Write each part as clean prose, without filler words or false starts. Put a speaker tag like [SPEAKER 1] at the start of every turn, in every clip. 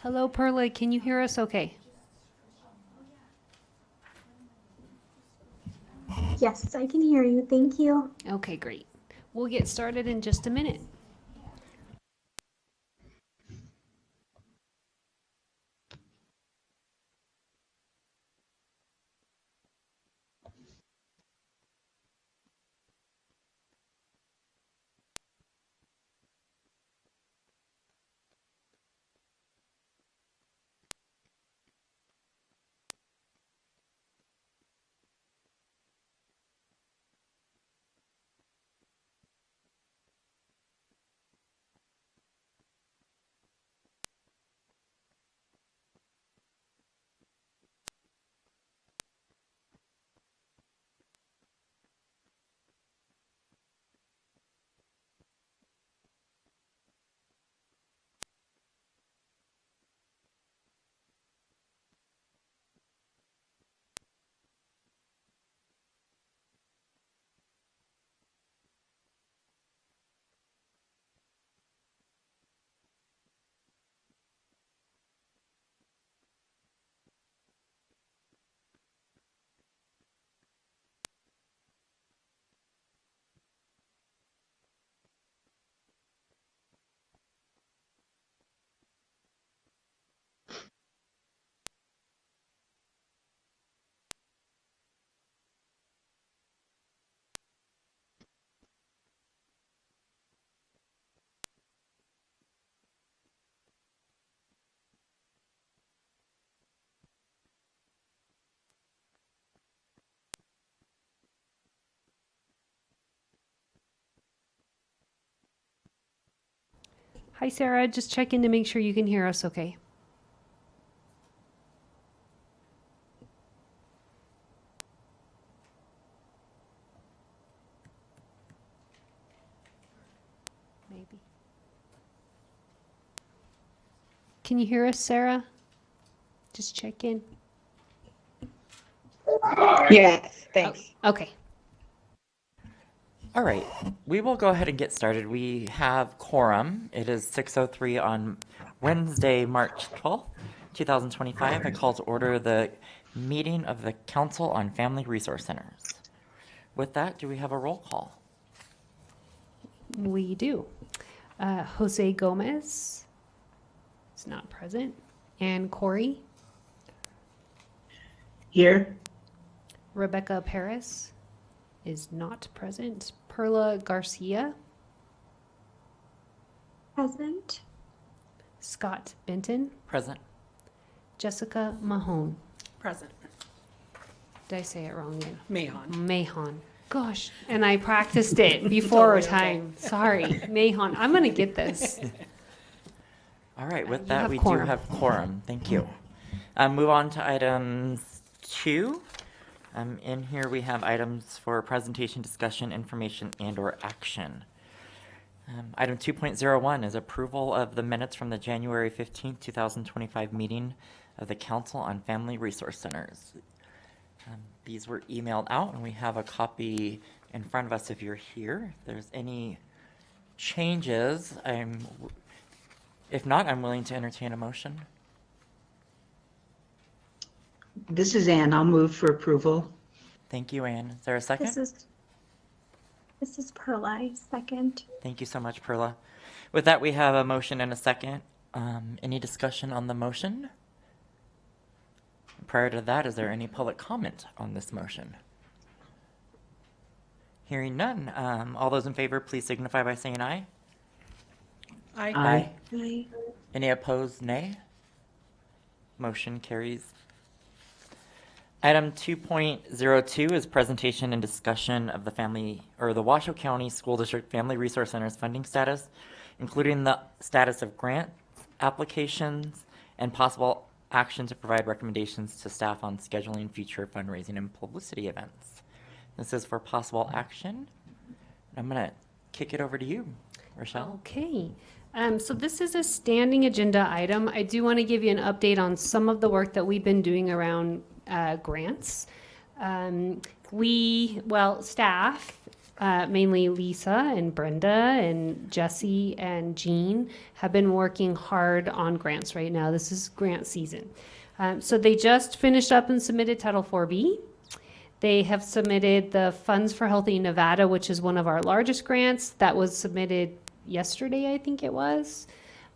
[SPEAKER 1] Hello, Perla. Can you hear us okay?
[SPEAKER 2] Yes, I can hear you. Thank you.
[SPEAKER 1] Okay, great. We'll get started in just a minute. Hi, Sarah. Just checking to make sure you can hear us okay. Maybe. Can you hear us, Sarah? Just check in.
[SPEAKER 3] Yes,
[SPEAKER 1] Oh,
[SPEAKER 3] thanks.
[SPEAKER 1] okay.
[SPEAKER 4] All right, we will go ahead and get started. We have quorum. It is 6:03 on Wednesday, March 12th, 2025. I call to order the meeting of the Council on Family Resource Centers. With that, do we have a roll call?
[SPEAKER 1] We do. Jose Gomez is not present. And Corey,
[SPEAKER 3] Here?
[SPEAKER 1] Rebecca Paris is not present. Perla Garcia,
[SPEAKER 2] Present.
[SPEAKER 1] Scott Benton,
[SPEAKER 4] Present.
[SPEAKER 1] Jessica Mahone.
[SPEAKER 5] Present.
[SPEAKER 1] Did I say it wrong again?
[SPEAKER 5] Mahon.
[SPEAKER 1] Mahon. Gosh, and I practiced it before
[SPEAKER 5] Totally okay.
[SPEAKER 1] time. Sorry, Mahon. I'm gonna get this.
[SPEAKER 4] All right,
[SPEAKER 1] You
[SPEAKER 4] with that,
[SPEAKER 1] have
[SPEAKER 4] we
[SPEAKER 1] quorum.
[SPEAKER 4] do have quorum. Thank you. Move on to item 2. In here, we have items for presentation, discussion, information, and/or action. Item 2.01 is approval of the minutes from the January 15th, 2025 meeting of the Council on Family Resource Centers. These were emailed out, and we have a copy in front of us if you're here. If there's any changes, if not, I'm willing to entertain a motion.
[SPEAKER 3] This is Ann. I'll move for approval.
[SPEAKER 4] Thank you, Anne. Is there a second?
[SPEAKER 2] This is Perla. I second.
[SPEAKER 4] Thank you so much, Perla. With that, we have a motion and a second. Any discussion on the motion? Prior to that, is there any public comment on this motion? Hearing none. All those in favor, please signify by saying aye.
[SPEAKER 5] Aye.
[SPEAKER 3] Aye.
[SPEAKER 2] Aye.
[SPEAKER 4] Any opposed, nay? Motion carries. Item 2.02 is presentation and discussion of the Washoe County School District Family Resource Center's funding status, including the status of grant applications and possible action to provide recommendations to staff on scheduling future fundraising and publicity events. This is for possible action. I'm going to kick it over to you, Rochelle.
[SPEAKER 1] Okay. So this is a standing agenda item. I do want to give you an update on some of the work that we've been doing around grants. Staff mainly Lisa and Brenda and Jesse and Jean, have been working hard on grants right now. This is grant season. So they just finished up and submitted Title IV-B. They have submitted the Funds for Healthy Nevada, which is one of our largest grants. That was submitted yesterday, I think it was.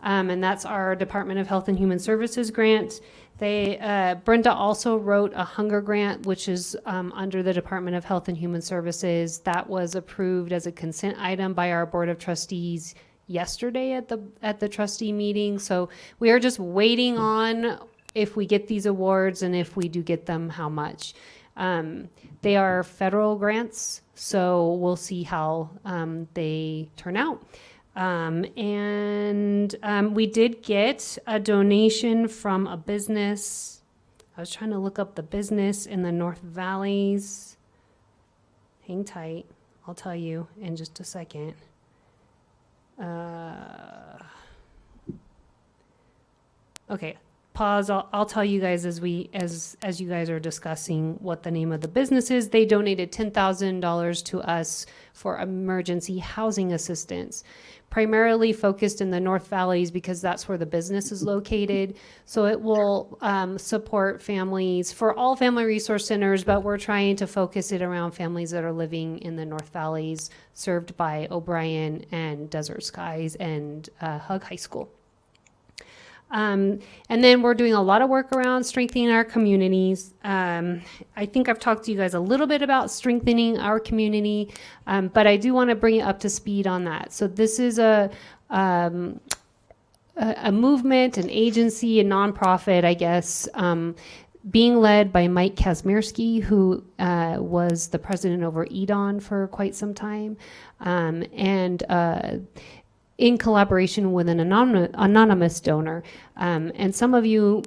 [SPEAKER 1] And that's our Department of Health and Human Services grant. Brenda also wrote a hunger grant, which is under the Department of Health and Human Services. That was approved as a consent item by our Board of Trustees yesterday at the trustee meeting. So we are just waiting on if we get these awards, and if we do get them, how much. They are federal grants, so we'll see how they turn out. We did get a donation from a business. I was trying to look up the business in the North Valleys. Hang tight. I'll tell you in just a second. Okay, pause. I'll tell you guys as you guys are discussing what the name of the business is. They donated $10,000 to us for emergency housing assistance, primarily focused in the North Valleys because that's where the business is located. So it will support families for all family resource centers, but we're trying to focus it around families that are living in the North Valleys, served by O'Brien and Desert Skies and Hug High School. And then we're doing a lot of work around strengthening our communities. I think I've talked to you guys a little bit about strengthening our community, but I do want to bring it up to speed on that. So this is a movement, an agency, a nonprofit, I guess, being led by Mike Kazmierski, who was the president over EDON for quite some time, in collaboration with an anonymous donor. And some of you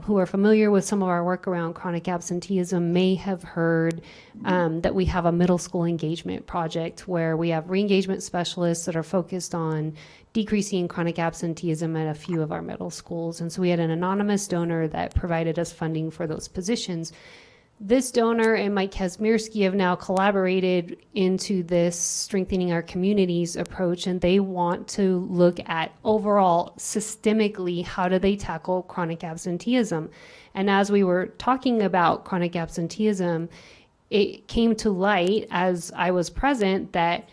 [SPEAKER 1] who are familiar with some of our work around chronic absenteeism may have heard that we have a middle school engagement project where we have re-engagement specialists that are focused on decreasing chronic absenteeism at a few of our middle schools. And so we had an anonymous donor that provided us funding for those positions. This donor and Mike Kazmierski have now collaborated into this strengthening our communities approach, and they want to look at overall systemically how do they tackle chronic absenteeism. And as we were talking about chronic absenteeism, it came to light as I was present that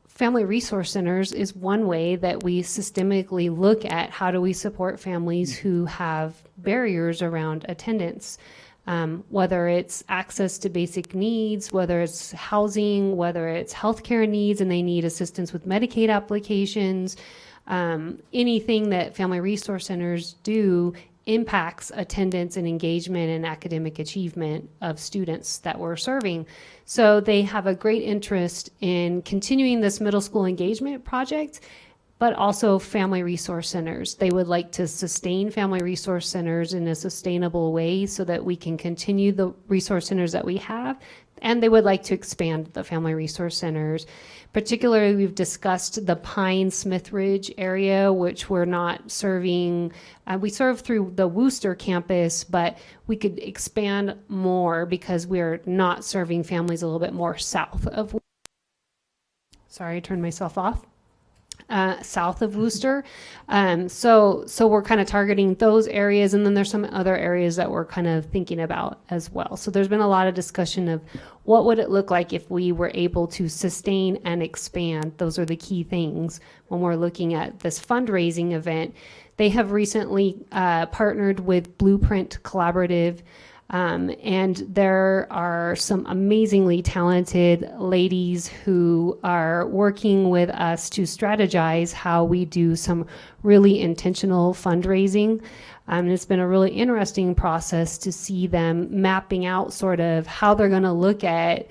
[SPEAKER 1] family resource centers is one way that we systemically look at how do we support families who have barriers around attendance. Whether it's access to basic needs, whether it's housing, whether it's healthcare needs and they need assistance with Medicaid applications, anything that family resource centers do impacts attendance and engagement and academic achievement of students that we're serving. So they have a great interest in continuing this middle school engagement project, but also family resource centers. They would like to sustain family resource centers in a sustainable way so that we can continue the resource centers that we have, and they would like to expand the family resource centers. Particularly, we've discussed the Pine Smith Ridge area, which we're not serving. We serve through the Wooster campus, but we could expand more because we're not serving families a little bit more south of. Sorry, I turned myself off. South of Wooster. So we're kind of targeting those areas, and then there's some other areas that we're kind of thinking about as well. So there's been a lot of discussion of what would it look like if we were able to sustain and expand. Those are the key things when we're looking at this fundraising event. They have recently partnered with Blueprint Collaborative, and there are some amazingly talented ladies who are working with us to strategize how we do some really intentional fundraising. And it's been a really interesting process to see them mapping out sort of how they're going to look at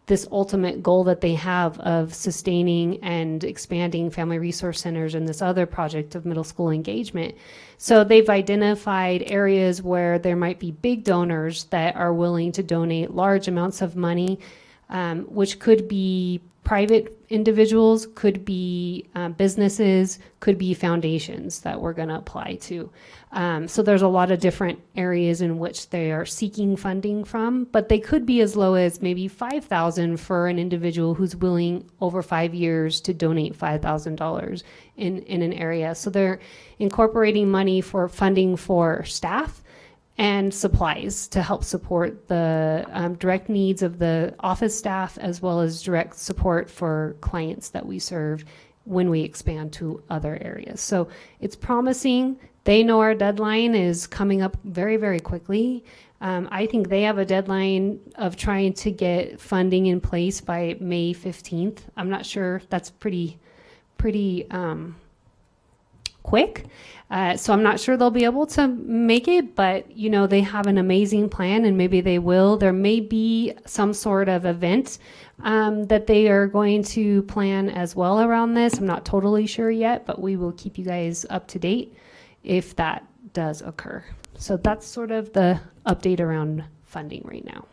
[SPEAKER 1] this ultimate goal that they have of sustaining and expanding family resource centers and this other project of middle school engagement. So they've identified areas where there might be big donors that are willing to donate large amounts of money. which could be private individuals, could be businesses, could be foundations that we're going to apply to. So there's a lot of different areas in which they are seeking funding from, but they could be as low as maybe $5,000 for an individual who's willing over 5 years to donate $5,000 in an area. So they're incorporating money for funding for staff and supplies to help support the direct needs of the office staff, as well as direct support for clients that we serve when we expand to other areas. So it's promising. They know our deadline is coming up very, very quickly. I think they have a deadline of trying to get funding in place by May 15th. I'm not sure. That's pretty quick. So I'm not sure they'll be able to make it, but they have an amazing plan, and maybe they will. There may be some sort of event that they are going to plan as well around this. I'm not totally sure yet, but we will keep you guys up to date if that does occur. So that's sort of the update around funding right now.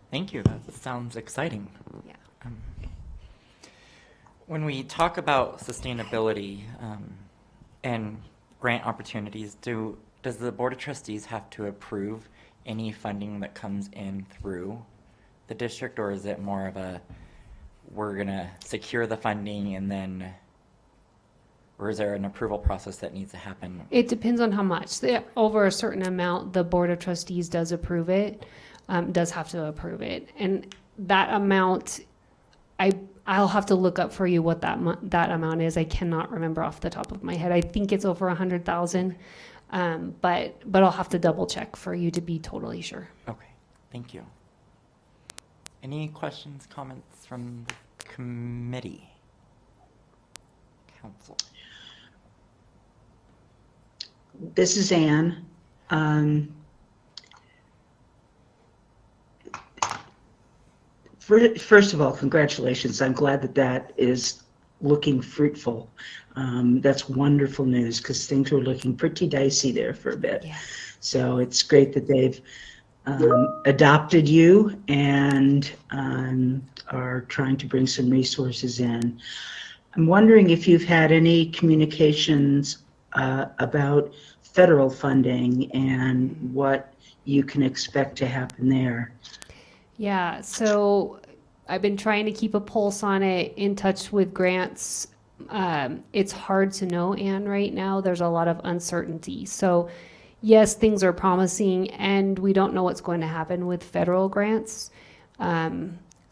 [SPEAKER 4] Thank you. That sounds exciting.
[SPEAKER 1] Yeah.
[SPEAKER 4] When we talk about sustainability and grant opportunities, does the Board of Trustees have to approve any funding that comes in through the district, or is it more of we're going to secure the funding and then, or is there an approval process that needs to happen?
[SPEAKER 1] It depends on how much. Over a certain amount, the Board of Trustees does approve it, does have to approve it. And that amount, I'll have to look up for you what that amount is. I cannot remember off the top of my head. I think it's over 100,000, but I'll have to double check for you to be totally sure.
[SPEAKER 4] Okay, thank you. Any questions, comments from the committee? Council.
[SPEAKER 3] This is Ann. First of all, congratulations. I'm glad that is looking fruitful. That's wonderful news, because things were looking pretty dicey there for a bit.
[SPEAKER 1] Yeah.
[SPEAKER 3] So it's great that they've adopted you and are trying to bring some resources in. I'm wondering if you've had any communications about federal funding and what you can expect to happen there.
[SPEAKER 1] Yeah, so I've been trying to keep a pulse on it, in touch with grants. It's hard to know, Anne, right now. There's a lot of uncertainty. So yes, things are promising, and we don't know what's going to happen with federal grants.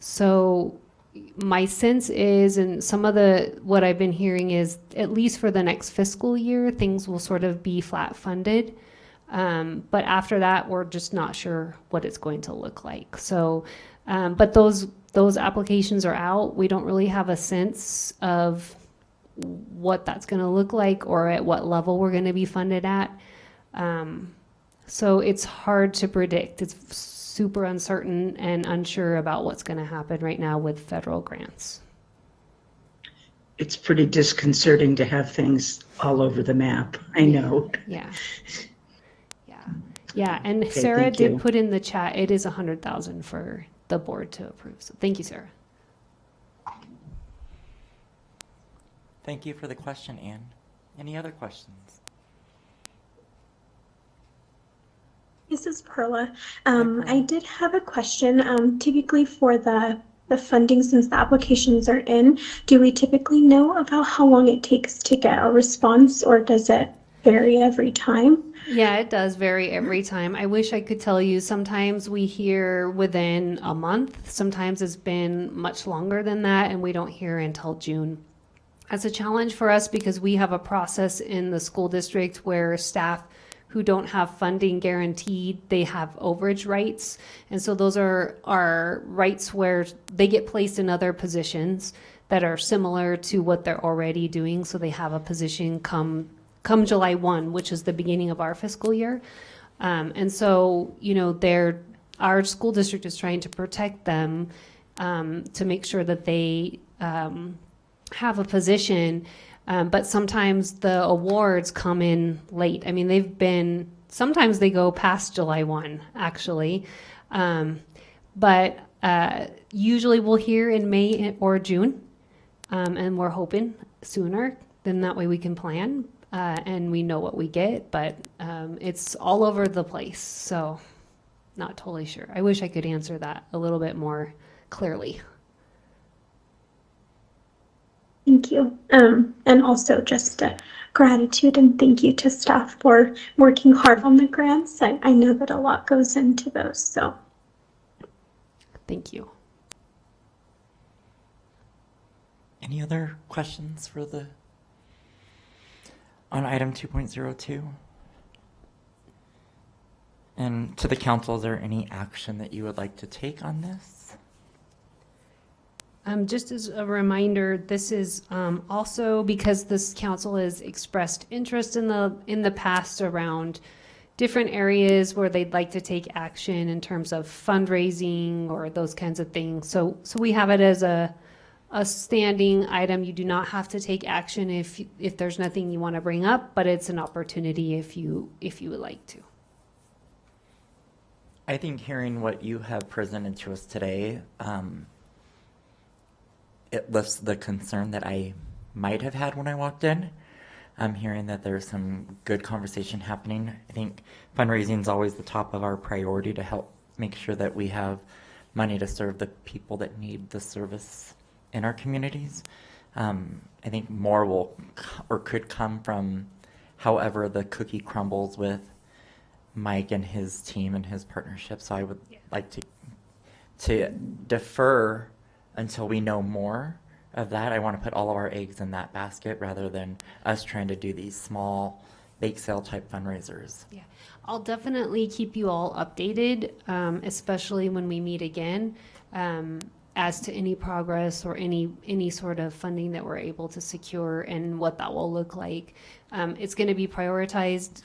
[SPEAKER 1] So my sense is, and some of what I've been hearing is, at least for the next fiscal year, things will sort of be flat funded. But after that, we're just not sure what it's going to look like. So, but those applications are out. We don't really have a sense of what that's going to look like or at what level we're going to be funded at. So it's hard to predict. It's super uncertain and unsure about what's going to happen right now with federal grants.
[SPEAKER 3] It's pretty disconcerting to have things all over the map. I know.
[SPEAKER 1] Yeah. Yeah, and
[SPEAKER 3] Okay,
[SPEAKER 1] Sarah
[SPEAKER 3] thank
[SPEAKER 1] did
[SPEAKER 3] you.
[SPEAKER 1] put in the chat, it is 100,000 for the board to approve. So thank you, Sarah.
[SPEAKER 4] Thank you for the question, Anne. Any other questions?
[SPEAKER 2] This is Perla.
[SPEAKER 4] Perla.
[SPEAKER 2] I did have a question. Typically for the funding, since the applications are in, do we typically know about how long it takes to get a response, or does it vary every time?
[SPEAKER 1] Yeah, it does vary every time. I wish I could tell you. Sometimes we hear within a month. Sometimes it's been much longer than that, and we don't hear until June. That's a challenge for us because we have a process in the school district where staff who don't have funding guaranteed, they have overage rights. And so those are rights where they get placed in other positions that are similar to what they're already doing. So they have a position come July 1, which is the beginning of our fiscal year. And so, our school district is trying to protect them to make sure that they have a position. But sometimes the awards come in late. I mean, sometimes they go past July 1, actually. but usually we'll hear in May or June, and we're hoping sooner. Then that way we can plan and we know what we get. But it's all over the place, so not totally sure. I wish I could answer that a little bit more clearly.
[SPEAKER 2] Thank you. And also just gratitude and thank you to staff for working hard on the grants. I know that a lot goes into those, so.
[SPEAKER 1] Thank you.
[SPEAKER 4] Any other questions for on item 2.02? And to the council, is there any action that you would like to take on this?
[SPEAKER 1] Just as a reminder, this is also because this council has expressed interest in the past around different areas where they'd like to take action in terms of fundraising or those kinds of things. So we have it as a standing item. You do not have to take action if there's nothing you want to bring up, but it's an opportunity if you would like to.
[SPEAKER 4] I think hearing what you have presented to us today, it lifts the concern that I might have had when I walked in. I'm hearing that there's some good conversation happening. I think fundraising is always the top of our priority to help make sure that we have money to serve the people that need the service in our communities. I think more will or could come from however the cookie crumbles with Mike and his team and his partnership. So I would like to defer until we know more of that. I want to put all of our eggs in that basket rather than us trying to do these small bake sale type fundraisers.
[SPEAKER 1] Yeah, I'll definitely keep you all updated, especially when we meet again, as to any progress or any sort of funding that we're able to secure and what that will look like. It's going to be prioritized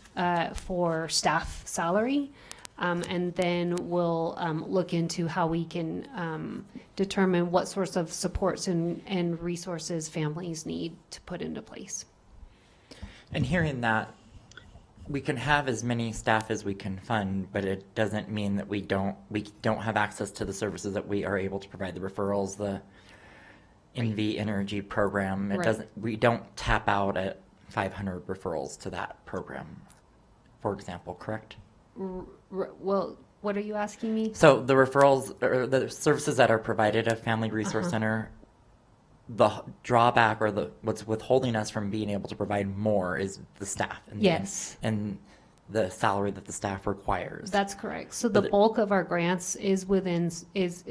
[SPEAKER 1] for staff salary. And then we'll look into how we can determine what sorts of supports and resources families need to put into place.
[SPEAKER 4] And hearing that, we can have as many staff as we can fund, but it doesn't mean that we don't have access to the services that we are able to provide, the referrals, the NV Energy program. It doesn't. We don't tap out at 500 referrals to that program, for example, correct?
[SPEAKER 1] Well, what are you asking me?
[SPEAKER 4] So the referrals or the services that are provided at Family Resource Center, the drawback or what's withholding us from being able to provide more is the staff and the salary that the staff requires.
[SPEAKER 1] That's correct. So the bulk of our grants is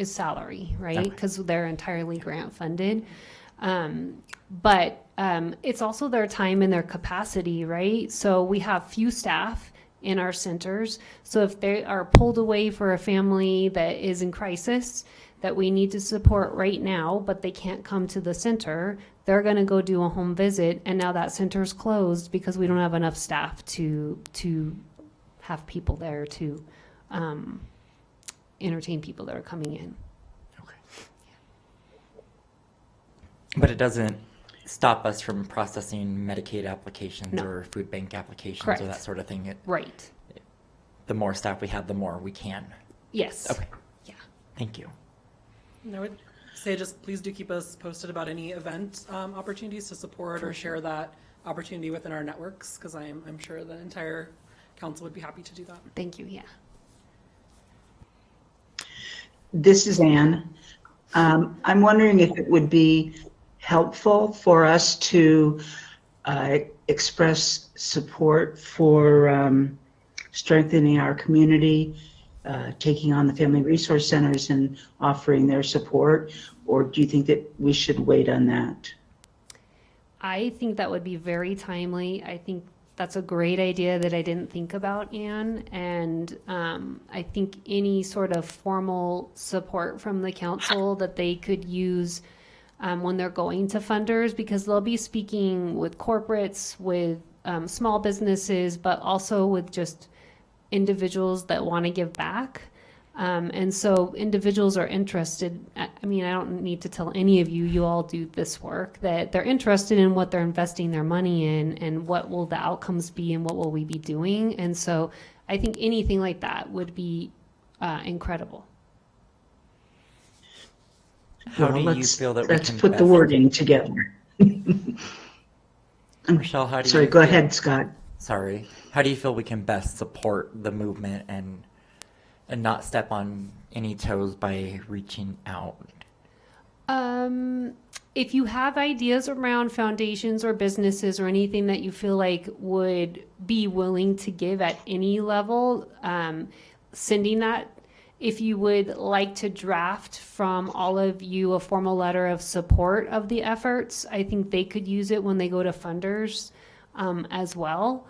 [SPEAKER 1] salary, right? Because they're entirely grant funded. But it's also their time and their capacity, right? So we have few staff in our centers. So if they are pulled away for a family that is in crisis that we need to support right now, but they can't come to the center, they're going to go do a home visit, and now that center's closed because we don't have enough staff to have people there to entertain people that are coming in.
[SPEAKER 4] Okay. But it doesn't stop us from processing Medicaid applications or food bank applications or that sort of thing.
[SPEAKER 1] Right.
[SPEAKER 4] The more staff we have, the more we can.
[SPEAKER 1] Yes.
[SPEAKER 4] Okay.
[SPEAKER 1] Yeah.
[SPEAKER 4] Thank you.
[SPEAKER 5] And I would say just please do keep us posted about any event opportunities to support or share that opportunity within our networks, because I'm sure the entire council would be happy to do that.
[SPEAKER 1] Thank you. Yeah.
[SPEAKER 3] This is Anne. I'm wondering if it would be helpful for us to express support for strengthening our community, taking on the Family Resource Centers and offering their support, or do you think that we should wait on that?
[SPEAKER 1] I think that would be very timely. I think that's a great idea that I didn't think about, Anne. And I think any sort of formal support from the council that they could use when they're going to funders, because they'll be speaking with corporates, with small businesses, but also with just individuals that want to give back. And so individuals are interested. I mean, I don't need to tell any of you, you all do this work, that they're interested in what they're investing their money in and what will the outcomes be and what will we be doing. And so I think anything like that would be incredible.
[SPEAKER 4] How
[SPEAKER 3] Well,
[SPEAKER 4] do you
[SPEAKER 3] let's,
[SPEAKER 4] feel that we
[SPEAKER 3] let's
[SPEAKER 4] can
[SPEAKER 3] put the
[SPEAKER 4] best,
[SPEAKER 3] wording together.
[SPEAKER 4] Rochelle, how do
[SPEAKER 3] Sorry,
[SPEAKER 4] you
[SPEAKER 3] go
[SPEAKER 4] feel,
[SPEAKER 3] ahead, Scott.
[SPEAKER 4] sorry, how do you feel we can best support the movement and not step on any toes by reaching out?
[SPEAKER 1] If you have ideas around foundations or businesses or anything that you feel like would be willing to give at any level, sending that. If you would like to draft from all of you a formal letter of support of the efforts, I think they could use it when they go to funders as well.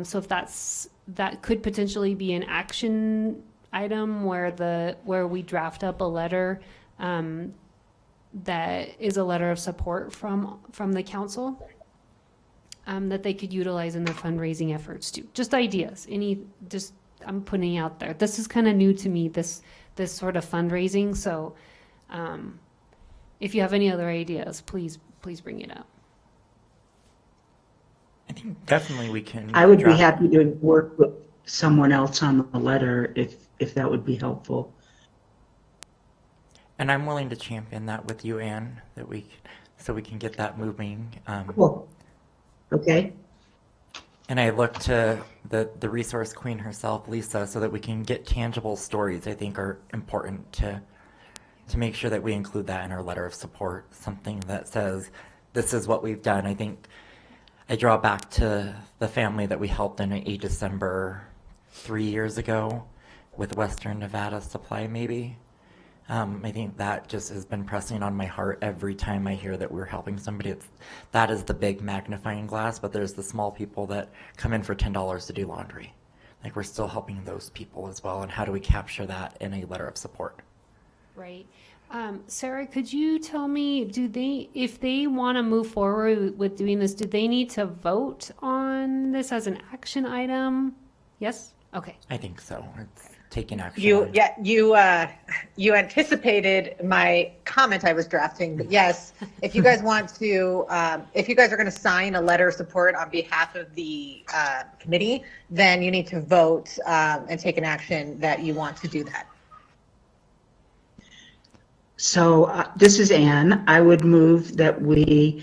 [SPEAKER 1] So if that could potentially be an action item where we draft up a letter that is a letter of support from the council that they could utilize in their fundraising efforts too. Just ideas, I'm putting out there. This is kind of new to me, this sort of fundraising. So if you have any other ideas, please bring it up.
[SPEAKER 4] I think definitely we can.
[SPEAKER 3] I would be
[SPEAKER 4] draft-
[SPEAKER 3] happy to work with someone else on the letter if that would be helpful.
[SPEAKER 4] And I'm willing to champion that with you, Anne, so we can get that moving.
[SPEAKER 3] Cool. Okay.
[SPEAKER 4] And I look to the resource queen herself, Lisa, so that we can get tangible stories. I think are important to make sure that we include that in our letter of support. Something that says, "This is what we've done." I think I draw back to the family that we helped in a December 3 years ago with Western Nevada Supply, maybe. I think that just has been pressing on my heart every time I hear that we're helping somebody. That is the big magnifying glass, but there's the small people that come in for $10 to do laundry. Like, we're still helping those people as well, and how do we capture that in a letter of support?
[SPEAKER 1] Right. Sarah, could you tell me, if they want to move forward with doing this, do they need to vote on this as an action item? Yes? Okay.
[SPEAKER 4] I think so. It's taking action.
[SPEAKER 6] You anticipated my comment I was drafting, but yes, if you guys want to, if you guys are going to sign a letter of support on behalf of the committee, then you need to vote and take an action that you want to do that.
[SPEAKER 3] So this is Anne. I would move that we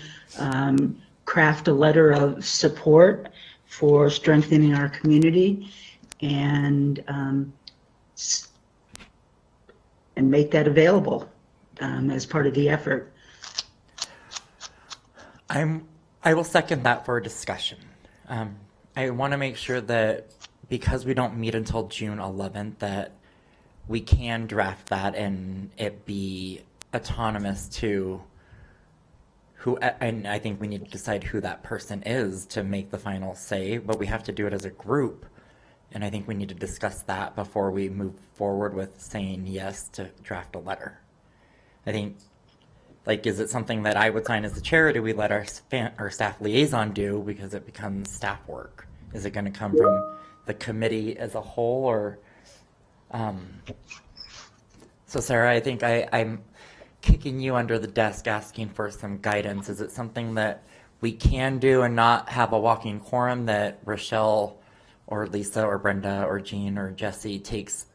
[SPEAKER 3] craft a letter of support for strengthening our community and make that available as part of the effort.
[SPEAKER 4] I will second that for a discussion. I want to make sure that because we don't meet until June 11th, that we can draft that and it be autonomous to who, and I think we need to decide who that person is to make the final say, but we have to do it as a group. And I think we need to discuss that before we move forward with saying yes to draft a letter. I think, like, is it something that I would sign as the chair, or do we let our staff liaison do because it becomes staff work? Is it going to come from the committee as a whole, or? So Sarah, I think I'm kicking you under the desk asking for some guidance. Is it something that we can do and not have a walking quorum, that Rochelle or Lisa or Brenda or Jean or Jesse takes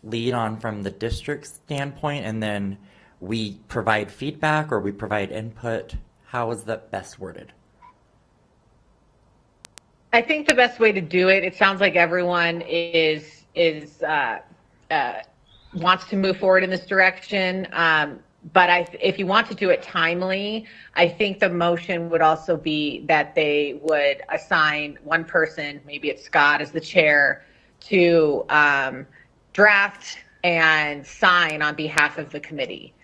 [SPEAKER 4] lead on from the district standpoint, and then we provide feedback or we provide input? How is that best worded?
[SPEAKER 6] I think the best way to do it, it sounds like everyone wants to move forward in this direction. But if you want to do it timely, I think the motion would also be that they would assign one person, maybe it's Scott as the chair, to draft and sign on behalf of the committee.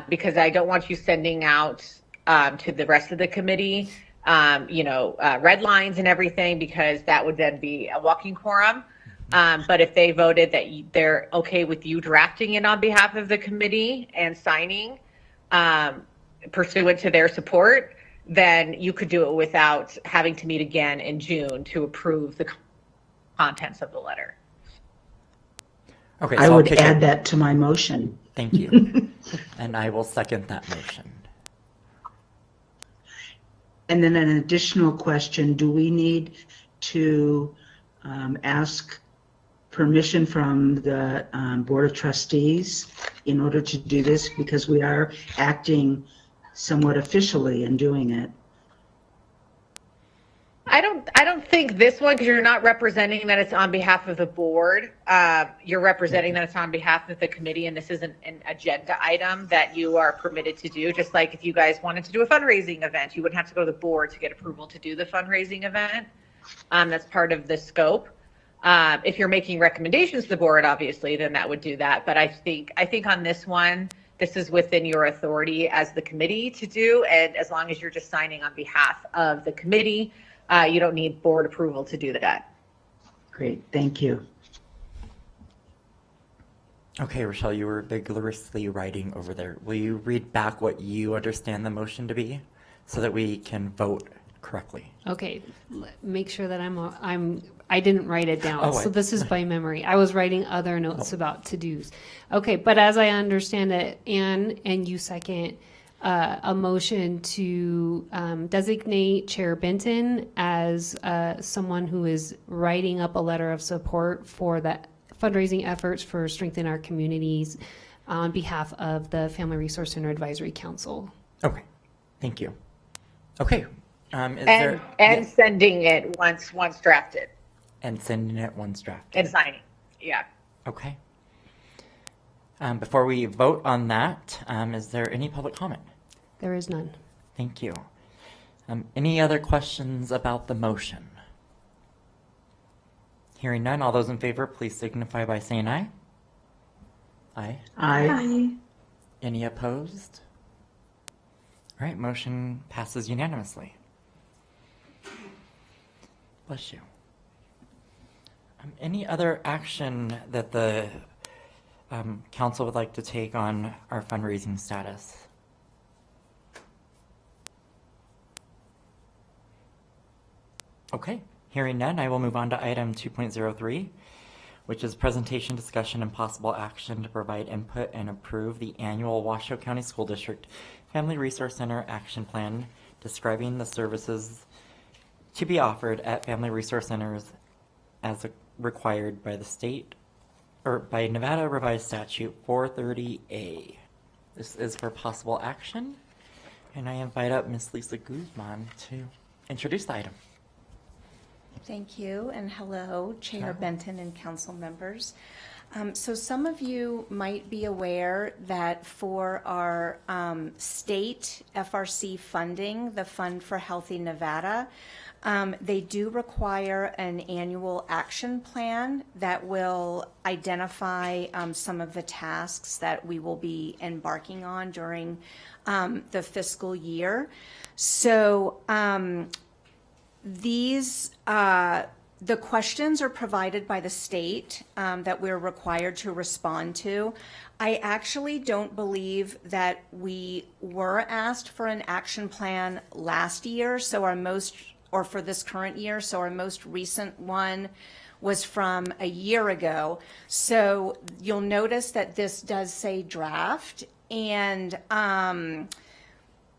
[SPEAKER 6] Because I don't want you sending out to the rest of the committee, red lines and everything, because that would then be a walking quorum. But if they voted that they're okay with you drafting it on behalf of the committee and signing pursuant to their support, then you could do it without having to meet again in June to approve the contents of the letter.
[SPEAKER 4] Okay,
[SPEAKER 3] I
[SPEAKER 4] so
[SPEAKER 3] would add that to my motion.
[SPEAKER 4] Thank you. And I will second that motion.
[SPEAKER 3] And then an additional question, do we need to ask permission from the Board of Trustees in order to do this? Because we are acting somewhat officially in doing it.
[SPEAKER 6] I don't think this one, because you're not representing that it's on behalf of the board. You're representing that it's on behalf of the committee, and this isn't an agenda item that you are permitted to do. Just like if you guys wanted to do a fundraising event, you wouldn't have to go to the board to get approval to do the fundraising event. That's part of the scope. If you're making recommendations to the board, obviously, then that would do that. But I think on this one, this is within your authority as the committee to do. And as long as you're just signing on behalf of the committee, you don't need board approval to do that.
[SPEAKER 3] Great, thank you.
[SPEAKER 4] Okay, Rochelle, you were vigorously writing over there. Will you read back what you understand the motion to be so that we can vote correctly?
[SPEAKER 1] Okay, make sure that I didn't write it down.
[SPEAKER 4] Oh,
[SPEAKER 1] So this is by memory. I was writing other notes about to-dos. Okay, but as I understand it, Anne, and you second, a motion to designate Chair Benton as someone who is writing up a letter of support for the fundraising efforts for strengthening our communities on behalf of the Family Resource Center Advisory Council.
[SPEAKER 4] Okay, thank you. Okay,
[SPEAKER 6] And sending it once drafted
[SPEAKER 4] and sending it once drafted.
[SPEAKER 6] and signing. Yeah.
[SPEAKER 4] Okay. Before we vote on that, is there any public comment?
[SPEAKER 1] There is none.
[SPEAKER 4] Thank you. Any other questions about the motion? Hearing none, all those in favor, please signify by saying aye. Aye.
[SPEAKER 3] Aye.
[SPEAKER 4] Any opposed? All right, motion passes unanimously. Bless you. Any other action that the council would like to take on our fundraising status? Okay, hearing none, I will move on to item 2.03, which is presentation, discussion, and possible action to provide input and approve the annual Washoe County School District Family Resource Center Action Plan describing the services to be offered at Family Resource Centers as required by the state or by Nevada Revised Statute 430A. This is for possible action, and I invite up Ms. Lisa Guzman to introduce the item.
[SPEAKER 7] Thank you, and hello, Chair
[SPEAKER 4] Hello.
[SPEAKER 7] Benton and council members. So some of you might be aware that for our state FRC funding, the Fund for Healthy Nevada, they do require an annual action plan that will identify some of the tasks that we will be embarking on during the fiscal year. So the questions are provided by the state that we're required to respond to. I actually don't believe that we were asked for an action plan last year, or for this current year, so our most recent one was from a year ago. So you'll notice that this does say draft, and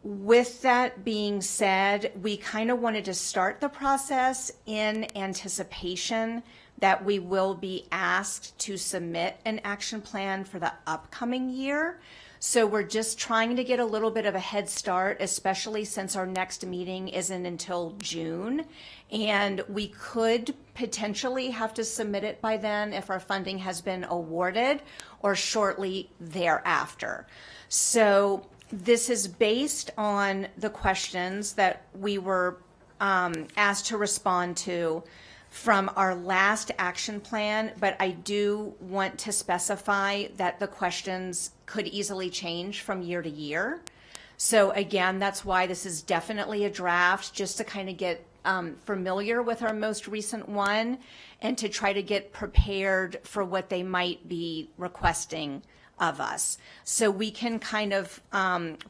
[SPEAKER 7] with that being said, we kind of wanted to start the process in anticipation that we will be asked to submit an action plan for the upcoming year. So we're just trying to get a little bit of a head start, especially since our next meeting isn't until June. And we could potentially have to submit it by then if our funding has been awarded or shortly thereafter. So this is based on the questions that we were asked to respond to from our last action plan, but I do want to specify that the questions could easily change from year to year. So again, that's why this is definitely a draft, just to kind of get familiar with our most recent one and to try to get prepared for what they might be requesting of us. So we can kind of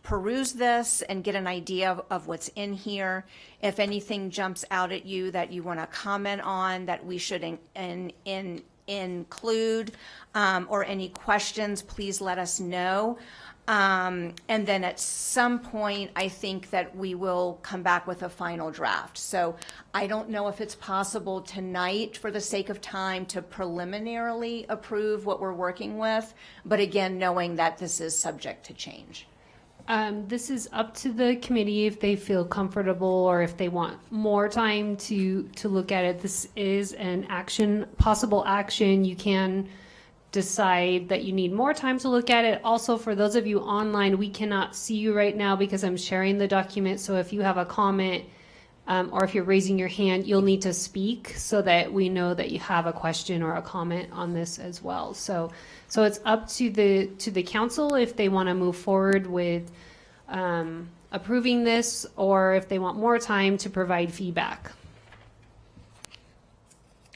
[SPEAKER 7] peruse this and get an idea of what's in here. If anything jumps out at you that you want to comment on that we should include, or any questions, please let us know. And then at some point, I think that we will come back with a final draft. So I don't know if it's possible tonight, for the sake of time, to preliminarily approve what we're working with, but again, knowing that this is subject to change.
[SPEAKER 1] This is up to the committee if they feel comfortable or if they want more time to look at it. This is an possible action. You can decide that you need more time to look at it. Also, for those of you online, we cannot see you right now because I'm sharing the document. So if you have a comment or if you're raising your hand, you'll need to speak so that we know that you have a question or a comment on this as well. So it's up to the council if they want to move forward with approving this or if they want more time to provide feedback.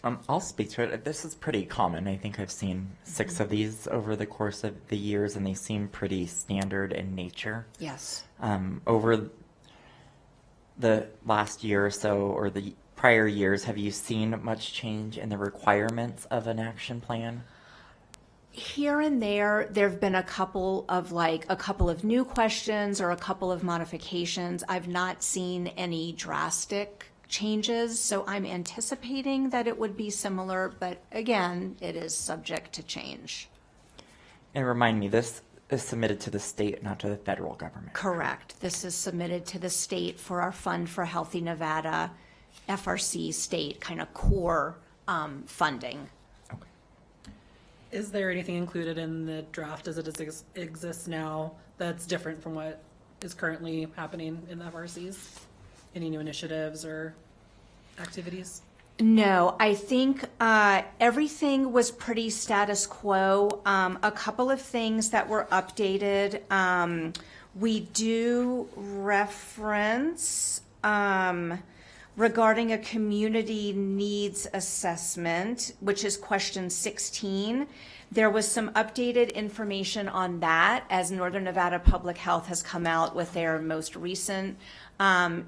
[SPEAKER 4] I'll speak to it. This is pretty common. I think I've seen 6 of these over the course of the years, and they seem pretty standard in nature.
[SPEAKER 7] Yes.
[SPEAKER 4] Over the last year or so, or the prior years, have you seen much change in the requirements of an action plan?
[SPEAKER 7] Here and there have been a couple of new questions or a couple of modifications. I've not seen any drastic changes, so I'm anticipating that it would be similar, but again, it is subject to change.
[SPEAKER 4] And remind me, this is submitted to the state, not to the federal government.
[SPEAKER 7] Correct. This is submitted to the state for our Fund for Healthy Nevada, FRC state kind of core funding.
[SPEAKER 4] Okay.
[SPEAKER 5] Is there anything included in the draft as it exists now that's different from what is currently happening in the FRCs? Any new initiatives or activities?
[SPEAKER 7] No, I think everything was pretty status quo. A couple of things that were updated. We do reference regarding a community needs assessment, which is question 16. There was some updated information on that as Northern Nevada Public Health has come out with their most recent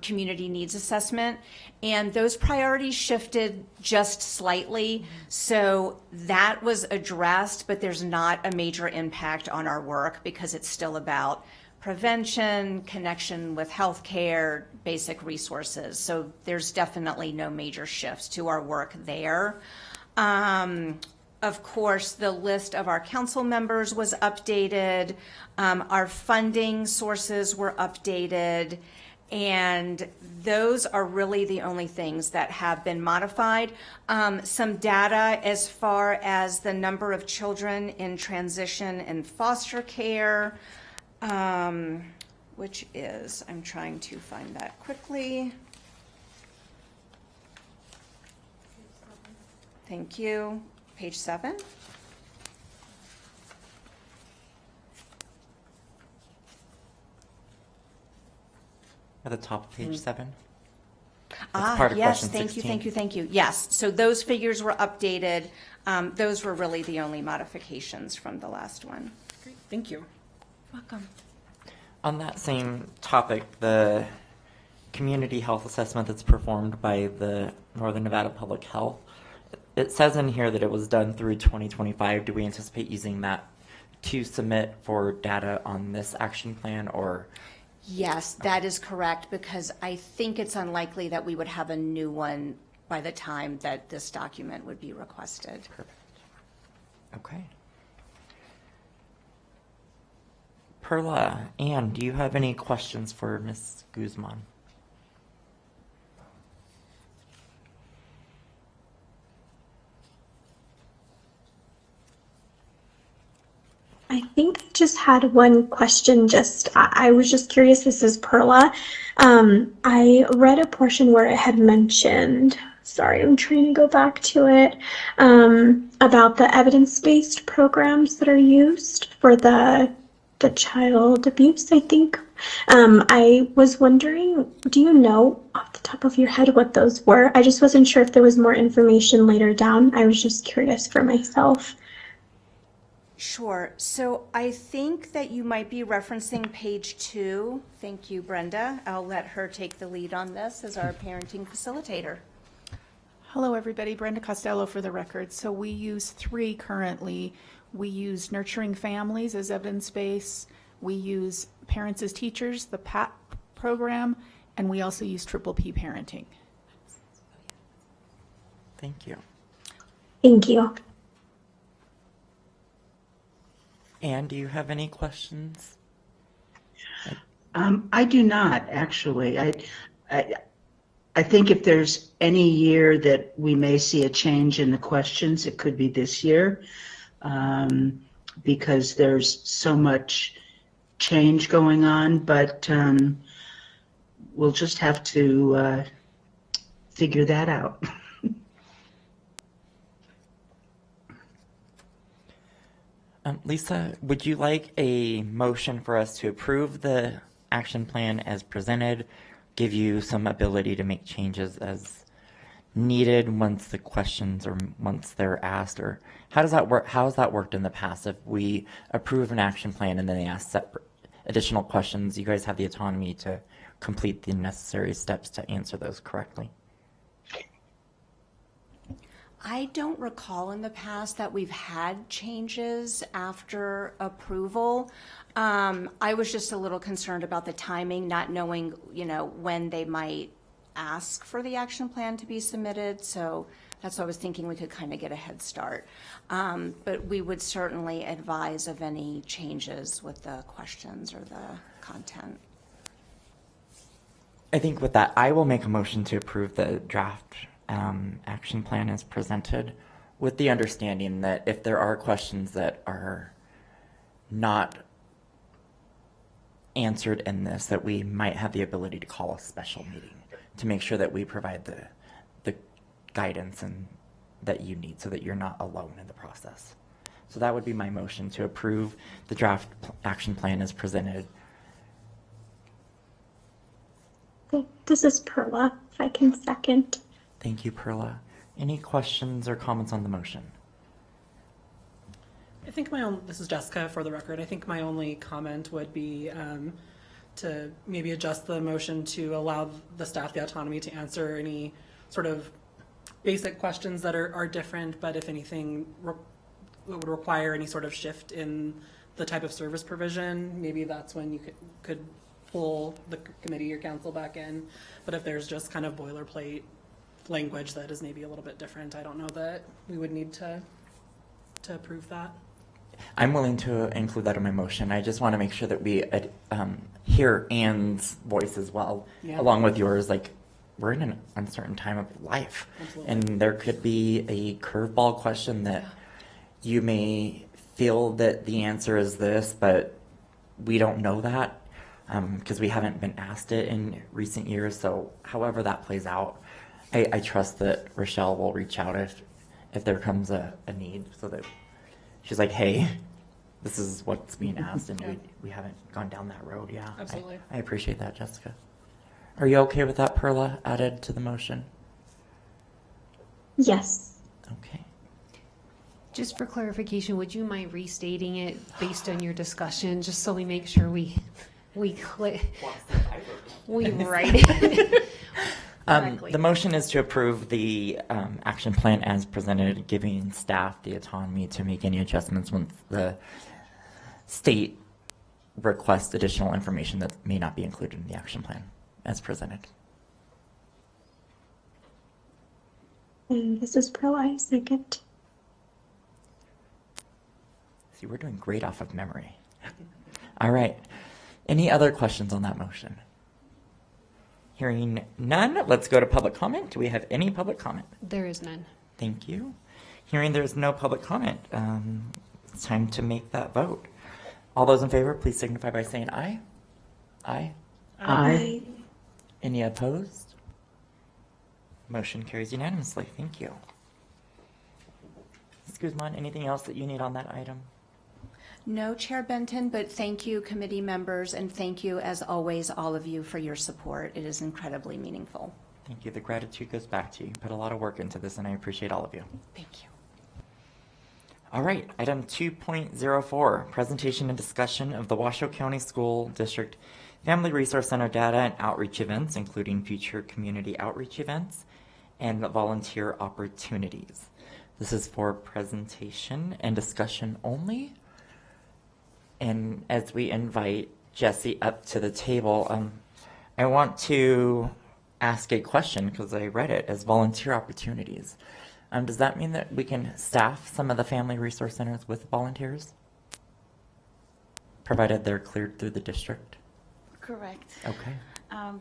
[SPEAKER 7] community needs assessment, and those priorities shifted just slightly. So that was addressed, but there's not a major impact on our work because it's still about prevention, connection with healthcare, basic resources. So there's definitely no major shifts to our work there. Of course, the list of our council members was updated. Our funding sources were updated. And those are really the only things that have been modified. Some data as far as the number of children in transition and foster care, which is, I'm trying to find that quickly. Thank you. Page 7.
[SPEAKER 4] At the top of page 7? That's part of
[SPEAKER 7] Yes,
[SPEAKER 4] question
[SPEAKER 7] thank
[SPEAKER 4] 16.
[SPEAKER 7] you, thank you. Yes, so those figures were updated. Those were really the only modifications from the last one.
[SPEAKER 5] Great, thank you.
[SPEAKER 7] Welcome.
[SPEAKER 4] On that same topic, the community health assessment that's performed by the Northern Nevada Public Health, it says in here that it was done through 2025. Do we anticipate using that to submit for data on this action plan, or?
[SPEAKER 7] Yes, that is correct, because I think it's unlikely that we would have a new one by the time that this document would be requested.
[SPEAKER 4] Perfect. Okay. Perla, Ann, do you have any questions for Ms. Guzman?
[SPEAKER 2] I think I just had one question. I was just curious. This is Perla. I read a portion where it had mentioned, sorry, I'm trying to go back to it, about the evidence-based programs that are used for the child abuse, I think. I was wondering, do you know off the top of your head what those were? I just wasn't sure if there was more information later down. I was just curious for myself.
[SPEAKER 7] Sure. So I think that you might be referencing page 2. Thank you, Brenda. I'll let her take the lead on this as our parenting facilitator.
[SPEAKER 8] Hello, everybody. Brenda Costello for the record. So we use 3 currently. We use Nurturing Families as evidence base. We use Parents as Teachers, the PAT program, and we also use Triple P Parenting.
[SPEAKER 4] Thank you.
[SPEAKER 2] Thank you.
[SPEAKER 4] Anne, do you have any questions?
[SPEAKER 3] I do not, actually. I think if there's any year that we may see a change in the questions, it could be this year, because there's so much change going on, but we'll just have to figure that out.
[SPEAKER 4] Lisa, would you like a motion for us to approve the action plan as presented, give you some ability to make changes as needed once the questions or once they're asked, or how does that work? How has that worked in the past? If we approve an action plan and then they ask separate additional questions, you guys have the autonomy to complete the necessary steps to answer those correctly.
[SPEAKER 7] I don't recall in the past that we've had changes after approval. I was just a little concerned about the timing, not knowing, when they might ask for the action plan to be submitted. So that's why I was thinking we could kind of get a head start. But we would certainly advise of any changes with the questions or the content.
[SPEAKER 4] I think with that, I will make a motion to approve the draft action plan as presented, with the understanding that if there are questions that are not answered in this, that we might have the ability to call a special meeting to make sure that we provide the guidance and that you need, so that you're not alone in the process. So that would be my motion, to approve the draft action plan as presented.
[SPEAKER 2] Okay, this is Perla, if I can second.
[SPEAKER 4] Thank you, Perla. Any questions or comments on the motion?
[SPEAKER 5] I think this is Jessica for the record. I think my only comment would be to maybe adjust the motion to allow the staff the autonomy to answer any sort of basic questions that are different, but if anything would require any sort of shift in the type of service provision, maybe that's when you could pull the committee or council back in. But if there's just kind of boilerplate language that is maybe a little bit different, I don't know that we would need to approve that.
[SPEAKER 4] I'm willing to include that in my motion. I just want to make sure that we hear Anne's voice as well, along with yours. Like, we're in an uncertain time of life.
[SPEAKER 5] Absolutely.
[SPEAKER 4] And there could be a curveball question that you may feel that the answer is this, but we don't know that because we haven't been asked it in recent years. So however that plays out, I trust that Rochelle will reach out if there comes a need, so that she's like, hey, this is what's being asked, and we haven't gone down that road. Yeah,
[SPEAKER 5] Absolutely.
[SPEAKER 4] I appreciate that, Jessica. Are you okay with that, Perla, added to the motion?
[SPEAKER 2] Yes.
[SPEAKER 4] Okay.
[SPEAKER 1] Just for clarification, would you mind restating it based on your discussion, just so we make sure we write it?
[SPEAKER 4] The motion is to approve the action plan as presented, giving staff the autonomy to make any adjustments once the state requests additional information that may not be included in the action plan as presented.
[SPEAKER 2] And this is Perla, I second.
[SPEAKER 4] See, we're doing great off of memory. All right. Any other questions on that motion? Hearing none, let's go to public comment. Do we have any public comment?
[SPEAKER 1] There is none.
[SPEAKER 4] Thank you. Hearing there's no public comment, it's time to make that vote. All those in favor, please signify by saying aye. Aye.
[SPEAKER 3] Aye.
[SPEAKER 4] Any opposed? Motion carries unanimously. Thank you. Ms. Guzman, anything else that you need on that item?
[SPEAKER 7] No, Chair Benton, but thank you, committee members, and thank you, as always, all of you for your support. It is incredibly meaningful.
[SPEAKER 4] Thank you. The gratitude goes back to you. You put a lot of work into this, and I appreciate all of you.
[SPEAKER 7] Thank you.
[SPEAKER 4] All right, item 2.04, presentation and discussion of the Washoe County School District Family Resource Center data and outreach events, including future community outreach events and volunteer opportunities. This is for presentation and discussion only. And as we invite Jesse up to the table, I want to ask a question because I read it as volunteer opportunities. Does that mean that we can staff some of the family resource centers with volunteers, provided they're cleared through the district?
[SPEAKER 9] Correct.
[SPEAKER 4] Okay.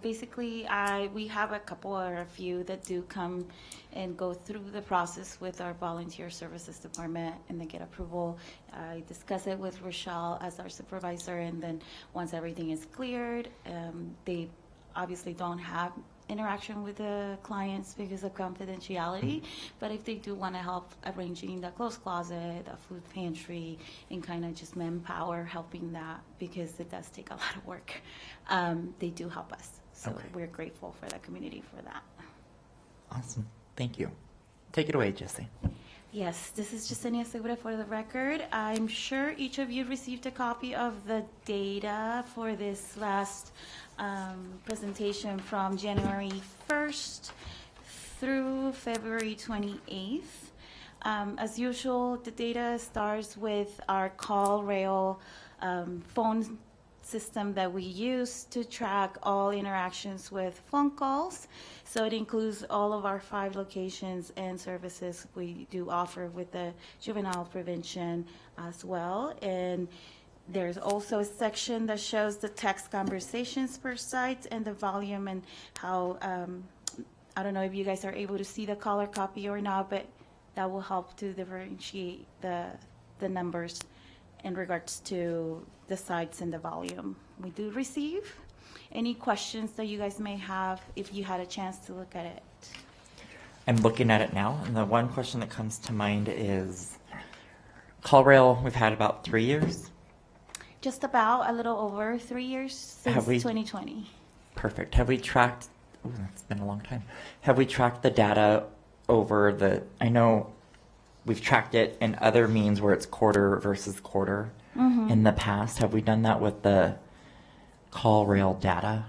[SPEAKER 9] Basically, we have a couple or a few that do come and go through the process with our volunteer services department, and they get approval. I discuss it with Rochelle as our supervisor, and then once everything is cleared, they obviously don't have interaction with the clients because of confidentiality, but if they do want to help arranging the clothes closet, the food pantry, and kind of just manpower helping that, because it does take a lot of work, they do help us. So
[SPEAKER 4] Okay.
[SPEAKER 9] we're grateful for the community for that.
[SPEAKER 4] Awesome. Thank you. Take it away, Jesse.
[SPEAKER 9] Yes, this is Yesenia Segura for the record. I'm sure each of you received a copy of the data for this last presentation from January 1st through February 28th. As usual, the data starts with our call rail phone system that we use to track all interactions with phone calls. So it includes all of our 5 locations and services we do offer with the juvenile prevention as well. And there's also a section that shows the text conversations per site and the volume, and how, I don't know if you guys are able to see the color copy or not, but that will help to differentiate the numbers in regards to the sites and the volume we do receive. Any questions that you guys may have if you had a chance to look at it?
[SPEAKER 4] I'm looking at it now, and the one question that comes to mind is CallRail, we've had about 3 years.
[SPEAKER 9] Just about a little over 3 years since
[SPEAKER 4] Have we-
[SPEAKER 9] 2020.
[SPEAKER 4] Perfect. Have we tracked, ooh, that's been a long time. Have we tracked the data over I know we've tracked it in other means where it's quarter versus quarter in the past. Have we done that with the CallRail data?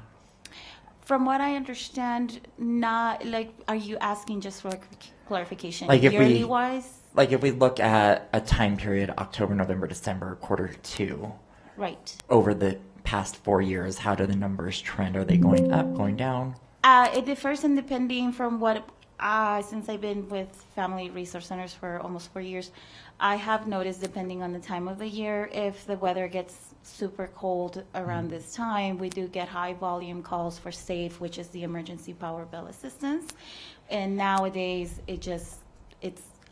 [SPEAKER 9] From what I understand, not like, are you asking just for clarification?
[SPEAKER 4] Like if
[SPEAKER 9] yearly wise?
[SPEAKER 4] Like if we look at a time period, October, November, December, Q2,
[SPEAKER 9] Right.
[SPEAKER 4] over the past 4 years, how do the numbers trend? Are they going up, going down?
[SPEAKER 9] It differs, and depending from what, since I've been with Family Resource Centers for almost 4 years, I have noticed, depending on the time of the year, if the weather gets super cold around this time, we do get high volume calls for SAFE, which is the Emergency Power Bill Assistance. And nowadays, it's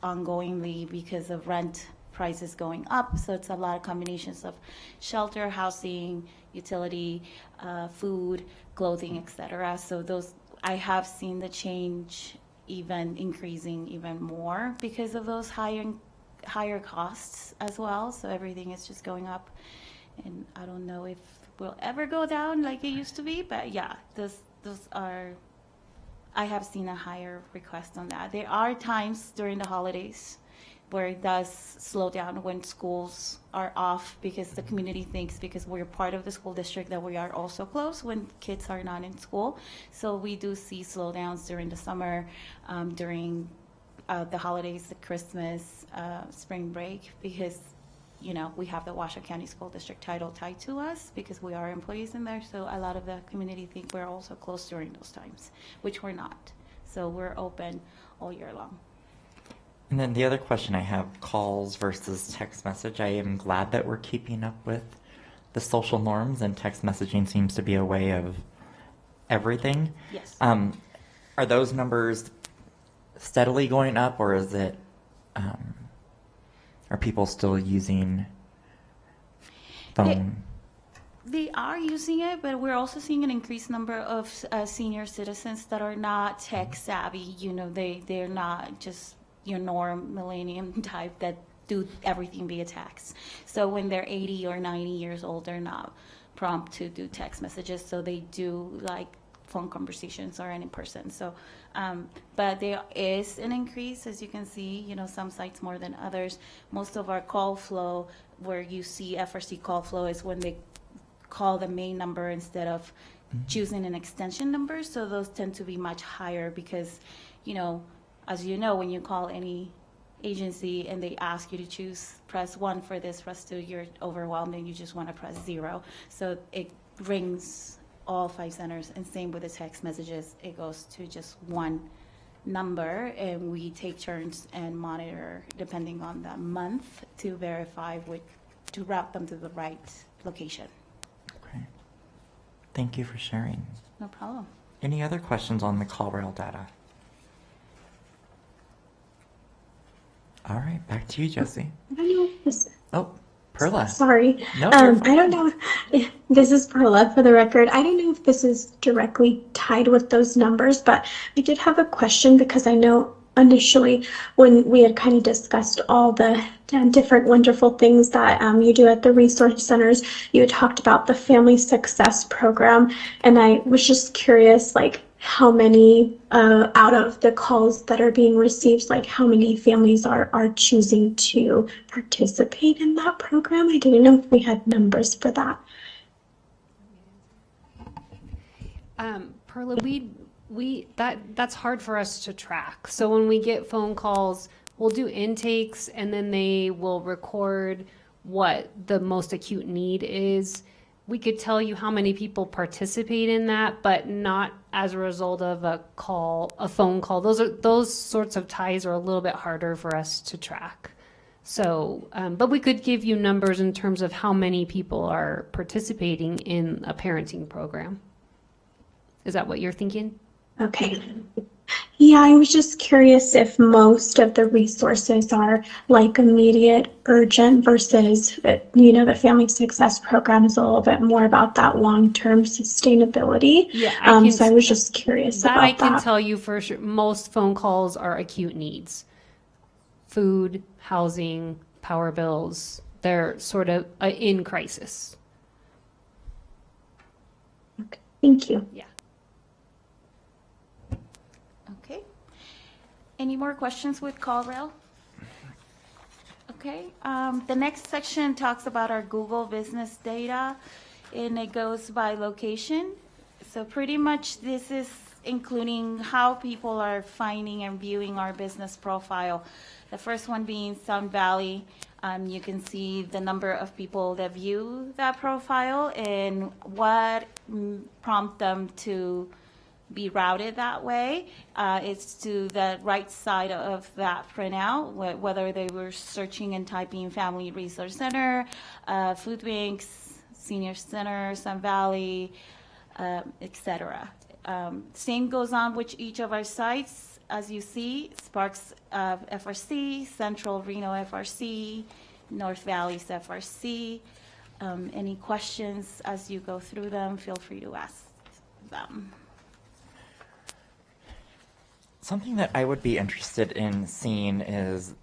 [SPEAKER 9] ongoingly because of rent prices going up. So it's a lot of combinations of shelter, housing, utility, food, clothing, etc. So I have seen the change even increasing even more because of those higher costs as well. So everything is just going up, and I don't know if we'll ever go down like it used to be, but yeah, those are, I have seen a higher request on that. There are times during the holidays where it does slow down when schools are off, because the community thinks, because we're part of the school district, that we are also closed when kids are not in school. So we do see slowdowns during the summer, during the holidays, the Christmas, spring break, because we have the Washoe County School District title tied to us because we are employees in there. So a lot of the community think we're also closed during those times, which we're not. So we're open all year long.
[SPEAKER 4] And then the other question I have, calls versus text message. I am glad that we're keeping up with the social norms, and text messaging seems to be a way of everything.
[SPEAKER 9] Yes.
[SPEAKER 4] Are those numbers steadily going up, or is it, are people still using phone?
[SPEAKER 9] They are using it, but we're also seeing an increased number of senior citizens that are not tech savvy. They're not just your norm millennium type that do everything via text. So when they're 80 or 90 years old, they're not prompt to do text messages. So they do like phone conversations or in person. So, but there is an increase, as you can see, some sites more than others. Most of our call flow, where you see FRC call flow, is when they call the main number instead of choosing an extension number. So those tend to be much higher because, as you know, when you call any agency and they ask you to choose, press 1 for this, press 2, you're overwhelmed and you just want to press 0. So it rings all 5 centers, and same with the text messages. It goes to just one number, and we take turns and monitor depending on the month to verify to route them to the right location.
[SPEAKER 4] Okay. Thank you for sharing.
[SPEAKER 9] No problem.
[SPEAKER 4] Any other questions on the call rail data? All right, back to you, Jesse.
[SPEAKER 2] I don't know if this.
[SPEAKER 4] Oh, Perla.
[SPEAKER 2] Sorry.
[SPEAKER 4] No, you're fine.
[SPEAKER 2] I don't know. This is Perla for the record. I don't know if this is directly tied with those numbers, but I did have a question because I know initially when we had kind of discussed all the different wonderful things that you do at the resource centers, you had talked about the family success program, and I was just curious, like, how many out of the calls that are being received, like how many families are choosing to participate in that program? I didn't know if we had numbers for that.
[SPEAKER 1] Perla, that's hard for us to track. So when we get phone calls, we'll do intakes and then they will record what the most acute need is. We could tell you how many people participate in that, but not as a result of a phone call. Those sorts of ties are a little bit harder for us to track. So, but we could give you numbers in terms of how many people are participating in a parenting program. Is that what you're thinking?
[SPEAKER 2] Okay. Yeah, I was just curious if most of the resources are like immediate, urgent versus, the Family Success Program is a little bit more about that long-term sustainability.
[SPEAKER 1] Yeah,
[SPEAKER 2] So I was just curious
[SPEAKER 1] that
[SPEAKER 2] about
[SPEAKER 1] I can
[SPEAKER 2] that.
[SPEAKER 1] tell you for sure. Most phone calls are acute needs. Food, housing, power bills, they're sort of in crisis.
[SPEAKER 2] Okay. Thank you.
[SPEAKER 1] Yeah.
[SPEAKER 9] Okay. Any more questions with CallRail? Okay. The next section talks about our Google business data, and it goes by location. So pretty much this is including how people are finding and viewing our business profile. The first one being Sun Valley. You can see the number of people that view that profile and what prompt them to be routed that way. It's to the right side of that printout, whether they were searching and typing Family Resource Center, food banks, senior center, Sun Valley, etc. Same goes on with each of our sites. As you see, Sparks FRC, Central Reno FRC, North Valley's FRC. Any questions as you go through them, feel free to ask them.
[SPEAKER 4] Something that I would be interested in seeing is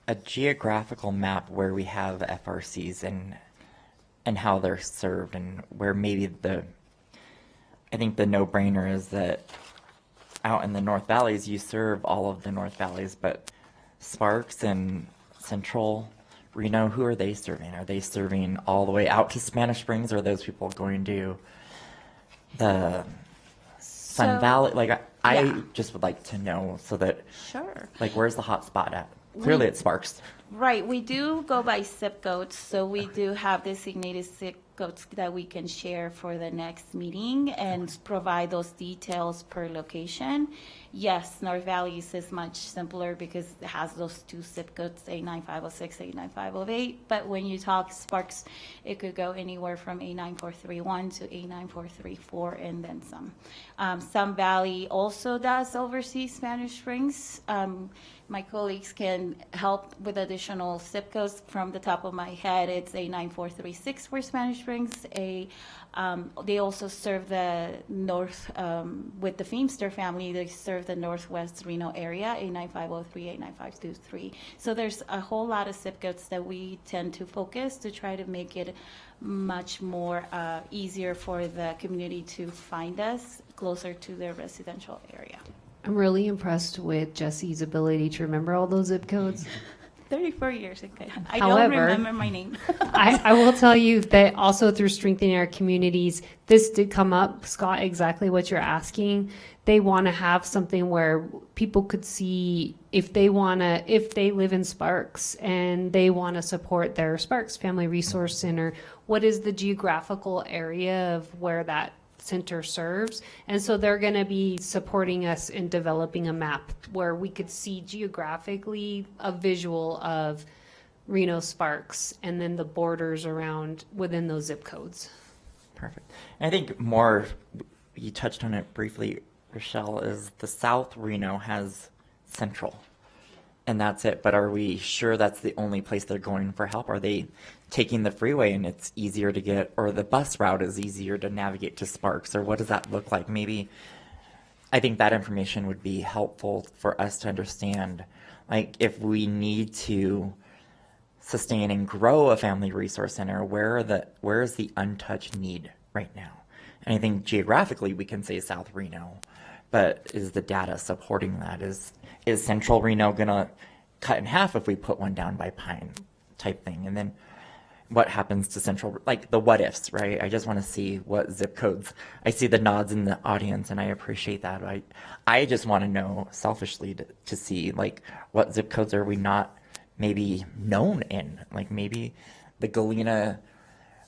[SPEAKER 4] a geographical map where we have FRCs and how they're served, and where maybe I think the no-brainer is that out in the North Valleys, you serve all of the North Valleys, but Sparks and Central Reno, who are they serving? Are they serving all the way out to Spanish Springs, or are those people going to the Sun Valley? Like, I
[SPEAKER 9] yeah.
[SPEAKER 4] just would like to know so that,
[SPEAKER 9] Sure.
[SPEAKER 4] like, where's the hot spot at? Clearly it's Sparks.
[SPEAKER 9] Right, we do go by zip codes, so we do have designated zip codes that we can share for the next meeting and provide those details per location. Yes, North Valley is much simpler because it has those two zip codes, 89506, 89508, but when you talk Sparks, it could go anywhere from 89431 to 89434 and then some. Sun Valley also does oversee Spanish Springs. My colleagues can help with additional zip codes. From the top of my head, it's 89436 for Spanish Springs. They also serve the north, with the Feemster family, they serve the Northwest Reno area, 89503, 89523. So there's a whole lot of zip codes that we tend to focus to try to make it much more easier for the community to find us closer to their residential area.
[SPEAKER 1] I'm really impressed with Jesse's ability to remember all those zip codes.
[SPEAKER 9] 34 years. Okay. I
[SPEAKER 1] However,
[SPEAKER 9] don't remember my name.
[SPEAKER 1] I will tell you that also through strengthening our communities, this did come up, Scott, exactly what you're asking. They want to have something where people could see if they live in Sparks and they want to support their Sparks Family Resource Center, what is the geographical area of where that center serves? And so they're going to be supporting us in developing a map where we could see geographically a visual of Reno Sparks and then the borders around within those zip codes.
[SPEAKER 4] Perfect. And I think more, you touched on it briefly, Rochelle, is the South Reno has Central, and that's it. But are we sure that's the only place they're going for help? Are they taking the freeway and it's easier to get, or the bus route is easier to navigate to Sparks, or what does that look like? Maybe I think that information would be helpful for us to understand, like if we need to sustain and grow a family resource center, where is the untouched need right now? And I think geographically we can say South Reno, but is the data supporting that? Is Central Reno gonna cut in half if we put one down by Pine type thing? And then what happens to Central, like the what ifs, right? I just want to see what zip codes. I see the nods in the audience and I appreciate that. I just want to know selfishly to see like what zip codes are we not maybe known in? Like maybe the Galena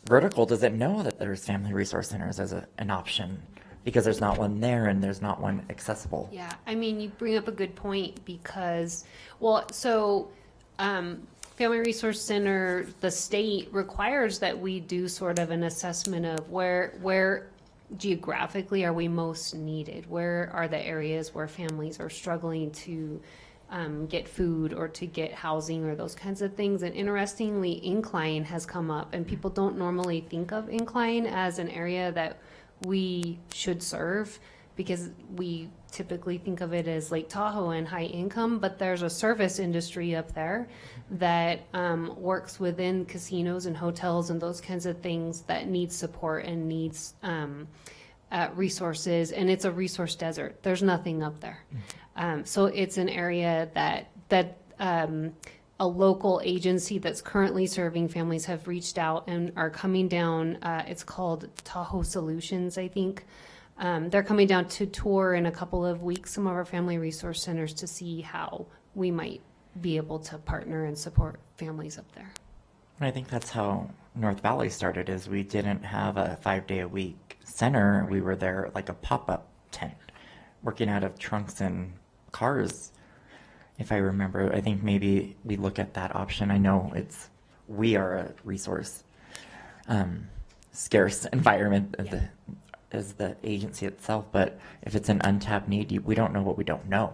[SPEAKER 4] vertical doesn't know that there's family resource centers as an option because there's not one there and there's not one accessible.
[SPEAKER 1] Yeah, I mean, you bring up a good point because, Family Resource Center, the state requires that we do sort of an assessment of where geographically are we most needed? Where are the areas where families are struggling to get food or to get housing or those kinds of things? And interestingly, Incline has come up, and people don't normally think of Incline as an area that we should serve because we typically think of it as Lake Tahoe and high income, but there's a service industry up there that works within casinos and hotels and those kinds of things that needs support and needs resources, and it's a resource desert. There's nothing up there. So it's an area that a local agency that's currently serving families have reached out and are coming down. It's called Tahoe Solutions, I think. They're coming down to tour in a couple of weeks some of our family resource centers to see how we might be able to partner and support families up there.
[SPEAKER 4] And I think that's how North Valley started, is we didn't have a 5-day-a-week center. We were there like a pop-up tent, working out of trunks and cars, if I remember. I think maybe we look at that option. I know we are a resource scarce environment as the agency itself, but if it's an untapped need, we don't know what we don't know.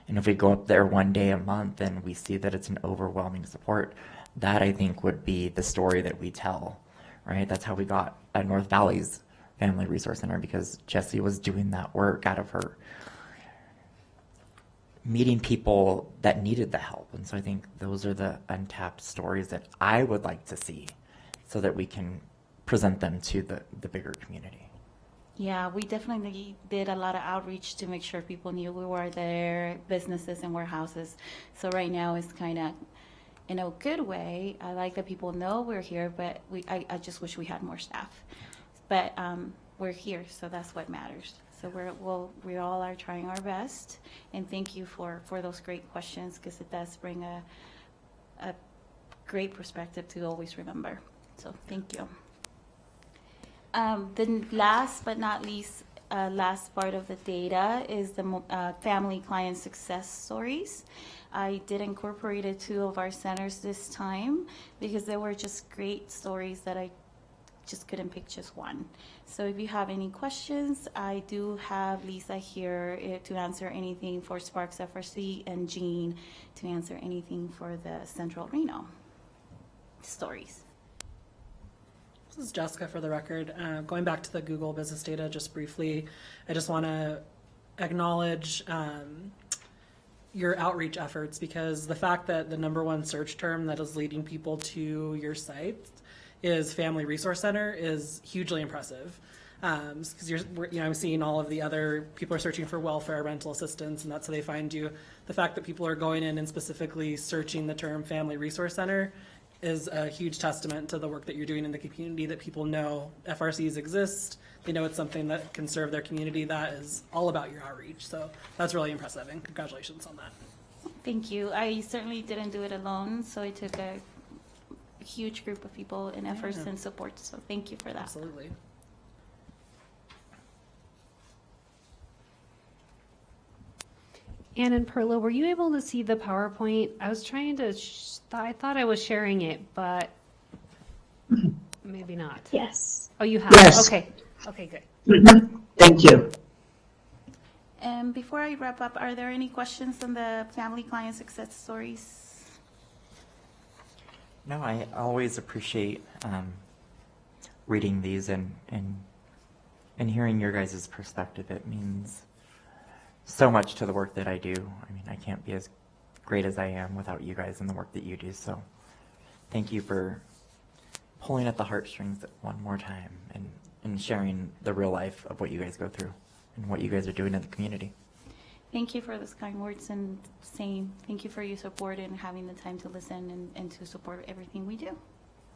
[SPEAKER 4] And if we go up there one day a month and we see that it's an overwhelming support, that I think would be the story that we tell, right? That's how we got at North Valley's Family Resource Center, because Jessie was doing that work out of her meeting people that needed the help. And so I think those are the untapped stories that I would like to see so that we can present them to the bigger community.
[SPEAKER 9] Yeah, we definitely did a lot of outreach to make sure people knew we were there, businesses and warehouses. So right now it's kind of in a good way. I like that people know we're here, but I just wish we had more staff. But we're here, so that's what matters. So we all are trying our best, and thank you for those great questions, because it does bring a great perspective to always remember. So thank you. The last but not least, last part of the data is the family client success stories. I did incorporate 2 of our centers this time because they were just great stories that I just couldn't pick just one. So if you have any questions, I do have Lisa here to answer anything for Sparks FRC, and Jean to answer anything for the Central Reno stories.
[SPEAKER 5] This is Jessica for the record. Going back to the Google business data just briefly, I just want to acknowledge your outreach efforts, because the fact that the #1 search term that is leading people to your site is Family Resource Center is hugely impressive. Because I'm seeing all of the other people are searching for welfare rental assistance, and that's how they find you. The fact that people are going in and specifically searching the term Family Resource Center is a huge testament to the work that you're doing in the community, that people know FRCs exist. They know it's something that can serve their community. That is all about your outreach. So that's really impressive, and congratulations on that.
[SPEAKER 9] Thank you. I certainly didn't do it alone, so it took a huge group of people and efforts and support. So thank you for that.
[SPEAKER 5] Absolutely.
[SPEAKER 1] Ann and Perla, were you able to see the PowerPoint? I was trying to, I thought I was sharing it, but maybe not.
[SPEAKER 2] Yes.
[SPEAKER 1] Oh, you have?
[SPEAKER 3] Yes.
[SPEAKER 1] Okay. Okay, good.
[SPEAKER 3] Mhm. Thank you.
[SPEAKER 9] And before I wrap up, are there any questions on the family client success stories?
[SPEAKER 4] No, I always appreciate reading these and hearing your guys' perspective. It means so much to the work that I do. I mean, I can't be as great as I am without you guys and the work that you do. So thank you for pulling at the heartstrings one more time and sharing the real life of what you guys go through and what you guys are doing in the community.
[SPEAKER 9] Thank you for those kind words and saying thank you for your support and having the time to listen and to support everything we do.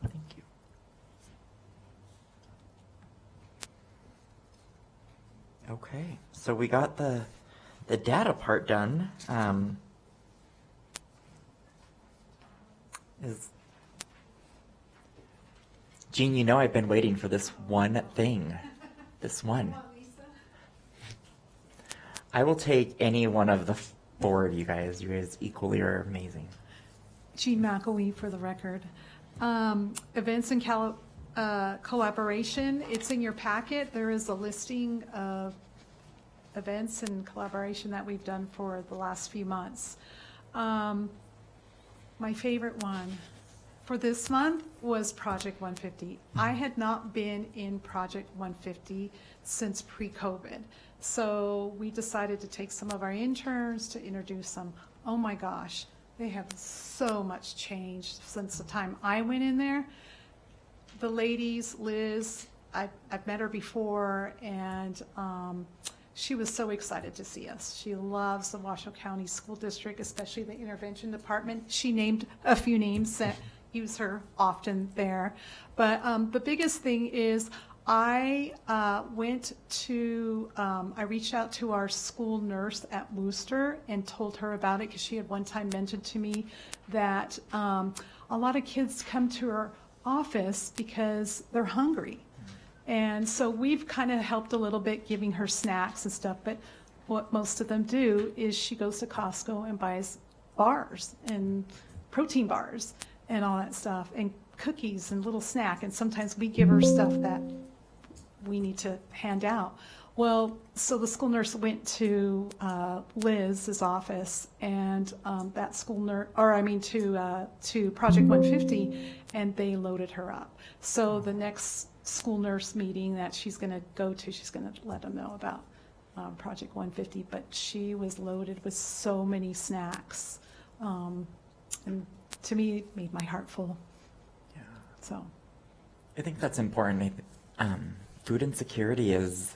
[SPEAKER 4] Thank you. Okay, so we got the data part done. Jean, you know I've been waiting for this one thing. This one. I will take any one of the four of you guys. You guys equally are amazing.
[SPEAKER 10] Jean McElwee for the record. Events and collaboration, it's in your packet. There is a listing of events and collaboration that we've done for the last few months. My favorite one for this month was Project 150. I had not been in Project 150 since pre-COVID. So we decided to take some of our interns to introduce them. Oh my gosh, they have so much changed since the time I went in there. The ladies, Liz, I've met her before, and she was so excited to see us. She loves the Washoe County School District, especially the intervention department. She named a few names that use her often there. But the biggest thing is I reached out to our school nurse at Wooster and told her about it because she had one time mentioned to me that a lot of kids come to her office because they're hungry. And so we've kind of helped a little bit giving her snacks and stuff, but what most of them do is she goes to Costco and buys bars and protein bars and all that stuff and cookies and little snack, and sometimes we give her stuff that we need to hand out. Well, so the school nurse went to Liz's office and that school nurse, to Project 150, and they loaded her up. So the next school nurse meeting that she's going to go to, she's going to let them know about Project 150. But she was loaded with so many snacks, and to me, it made my heart full.
[SPEAKER 4] Yeah.
[SPEAKER 10] So
[SPEAKER 4] I think that's important. Food insecurity is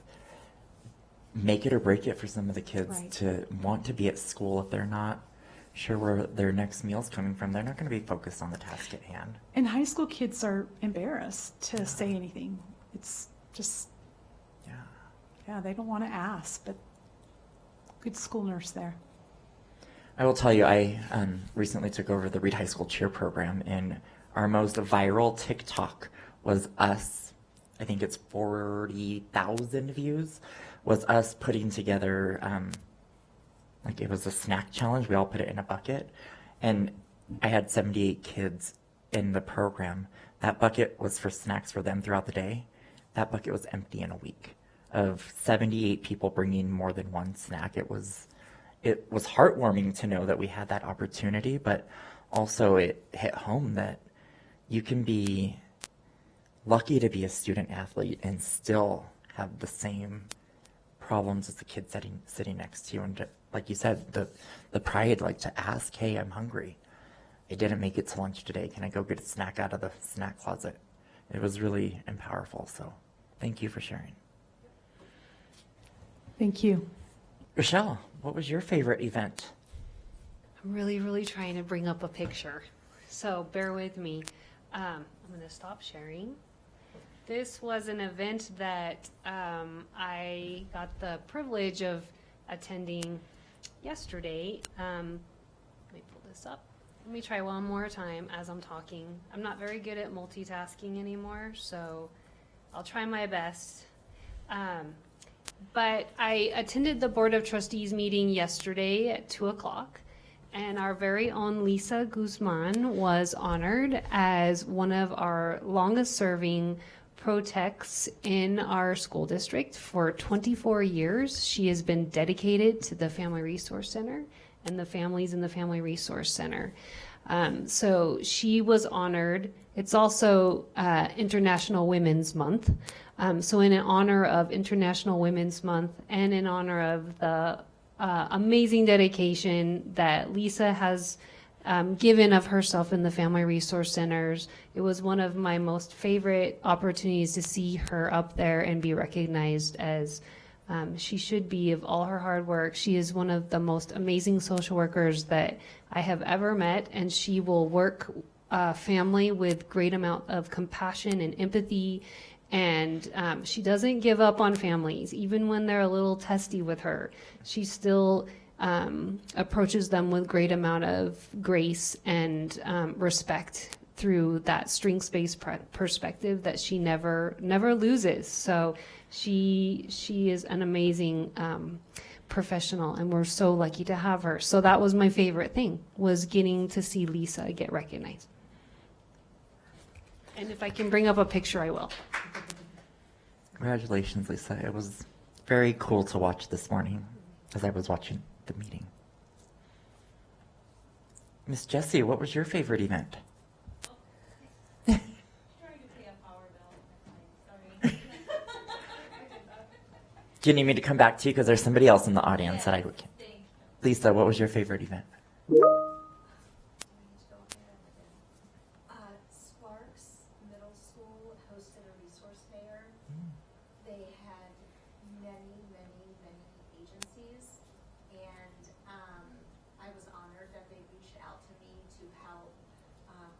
[SPEAKER 4] make it or break it for some of the kids.
[SPEAKER 10] Right.
[SPEAKER 4] To want to be at school. If they're not sure where their next meal's coming from, they're not going to be focused on the task at hand.
[SPEAKER 10] and high school kids are embarrassed to say anything. It's just, yeah, they don't want to ask, but good school nurse there.
[SPEAKER 4] I will tell you, I recently took over the Reed High School cheer program, and our most viral TikTok was us. I think it's 40,000 views. Was us putting together, it was a snack challenge. We all put it in a bucket, and I had 78 kids in the program. That bucket was for snacks for them throughout the day. That bucket was empty in a week. Of 78 people bringing more than one snack, it was heartwarming to know that we had that opportunity, but also it hit home that you can be lucky to be a student athlete and still have the same problems as the kid sitting next to you. And like you said, the pride, to ask, hey, I'm hungry. I didn't make it to lunch today. Can I go get a snack out of the snack closet? It was really powerful. So thank you for sharing.
[SPEAKER 10] Thank you.
[SPEAKER 4] Rochelle, what was your favorite event?
[SPEAKER 1] I'm really trying to bring up a picture, so bear with me. I'm going to stop sharing. This was an event that I got the privilege of attending yesterday. Let me pull this up. Let me try one more time as I'm talking. I'm not very good at multitasking anymore, so I'll try my best. But I attended the Board of Trustees meeting yesterday at 2 o'clock, and our very own Lisa Guzman was honored as one of our longest-serving pro-techs in our school district. For 24 years, she has been dedicated to the Family Resource Center and the families in the Family Resource Center. So she was honored. It's also International Women's Month. So in honor of International Women's Month and in honor of the amazing dedication that Lisa has given of herself in the Family Resource Centers, it was one of my most favorite opportunities to see her up there and be recognized as she should be of all her hard work. She is one of the most amazing social workers that I have ever met, and she will work family with great amount of compassion and empathy. And she doesn't give up on families, even when they're a little testy with her. She still approaches them with great amount of grace and respect through that strengths-based perspective that she never loses. So she is an amazing professional, and we're so lucky to have her. So that was my favorite thing, was getting to see Lisa get recognized. And if I can bring up a picture, I will.
[SPEAKER 4] Congratulations, Lisa. It was very cool to watch this morning as I was watching the meeting. Miss Jessie, what was your favorite event? Do you need me to come back to you? Because there's somebody else in the audience that I look at. Lisa, what was your favorite event?
[SPEAKER 11] Sparks Middle School hosted a resource fair. They had many agencies, and I was honored that they reached out to me to help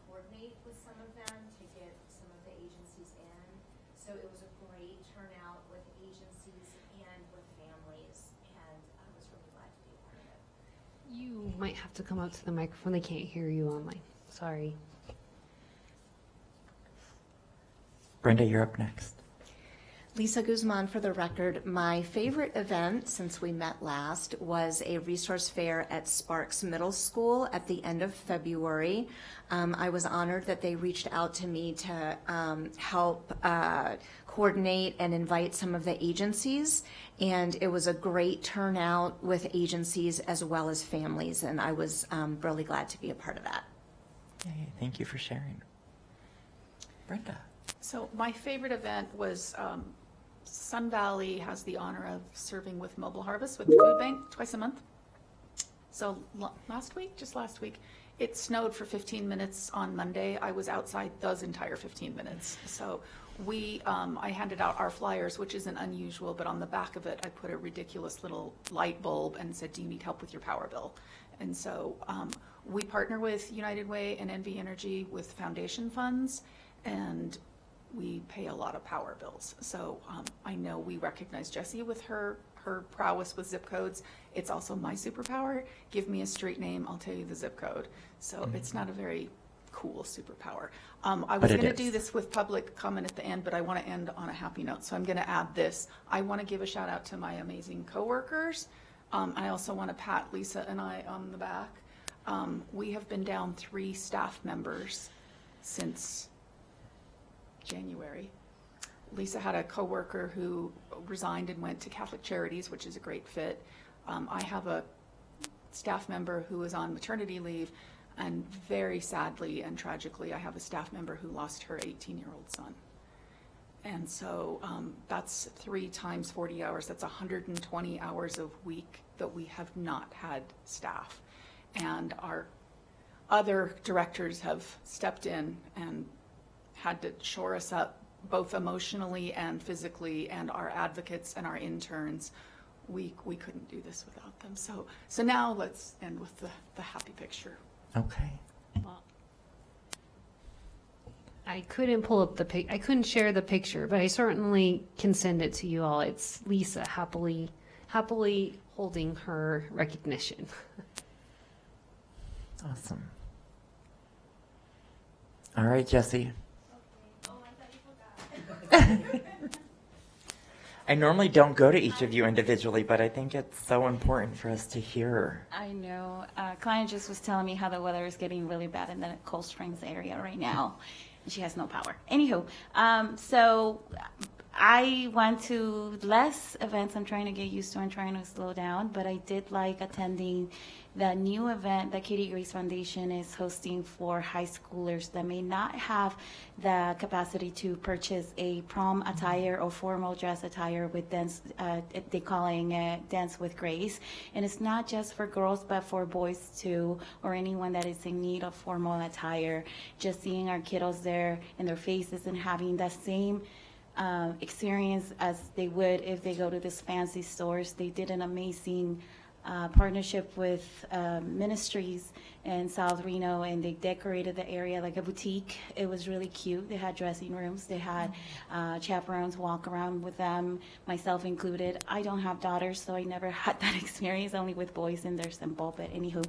[SPEAKER 11] coordinate with some of them to get some of the agencies in. So it was a great turnout with agencies and with families, and I was really glad to be a part of it.
[SPEAKER 1] You might have to come up to the microphone. They can't hear you online. Sorry.
[SPEAKER 4] Brenda, you're up next.
[SPEAKER 7] Lisa Guzman, for the record. My favorite event since we met last was a resource fair at Sparks Middle School at the end of February. I was honored that they reached out to me to help coordinate and invite some of the agencies, and it was a great turnout with agencies as well as families, and I was really glad to be a part of that.
[SPEAKER 4] Yay, thank you for sharing. Brenda.
[SPEAKER 8] So my favorite event was Sun Valley has the honor of serving with Mobile Harvest with the food bank twice a month. So last week, it snowed for 15 minutes on Monday. I was outside those entire 15 minutes. So I handed out our flyers, which isn't unusual, but on the back of it, I put a ridiculous little light bulb and said, do you need help with your power bill? And so we partner with United Way and NV Energy with foundation funds, and we pay a lot of power bills. So I know we recognize Jessie with her prowess with zip codes. It's also my superpower. Give me a street name, I'll tell you the zip code. So it's not a very cool superpower. I was going to do this with public comment at the end, but I want to end on a happy note. So I'm going to add this. I want to give a shout out to my amazing coworkers. I also want to pat Lisa and I on the back. We have been down 3 staff members since January. Lisa had a coworker who resigned and went to Catholic Charities, which is a great fit. I have a staff member who is on maternity leave, and very sadly and tragically, I have a staff member who lost her 18-year-old son. And so that's 3 times 40 hours. That's 120 hours a week that we have not had staff. And our other directors have stepped in and had to shore us up both emotionally and physically, and our advocates and our interns we couldn't do this without them. So now let's end with the happy picture.
[SPEAKER 4] Okay.
[SPEAKER 1] I couldn't pull up I couldn't share the picture, but I certainly can send it to you all. It's Lisa happily holding her recognition.
[SPEAKER 4] Awesome. All right, Jesse. I normally don't go to each of you individually, but I think it's so important for us to hear.
[SPEAKER 9] I know. Client just was telling me how the weather is getting really bad in the Cold Springs area right now. She has no power. Anywho, so I went to less events. I'm trying to get used to and trying to slow down, but I did like attending the new event that Katie Grace Foundation is hosting for high schoolers that may not have the capacity to purchase a prom attire or formal dress attire with dance, they're calling it Dance with Grace. And it's not just for girls, but for boys too, or anyone that is in need of formal attire. Just seeing our kiddos there and their faces and having that same experience as they would if they go to these fancy stores. They did an amazing partnership with ministries in South Reno, and they decorated the area like a boutique. It was really cute. They had dressing rooms. They had chaperones walk around with them, myself included. I don't have daughters, so I never had that experience, only with boys, and they're simple. But anywho,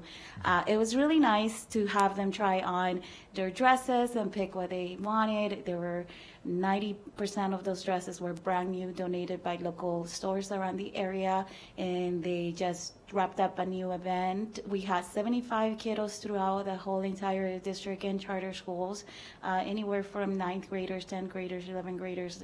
[SPEAKER 9] it was really nice to have them try on their dresses and pick what they wanted. There were 90% of those dresses were brand new, donated by local stores around the area, and they just wrapped up a new event. We had 75 kiddos throughout the whole entire district and charter schools, anywhere from 9th graders, 10th graders, 11th graders,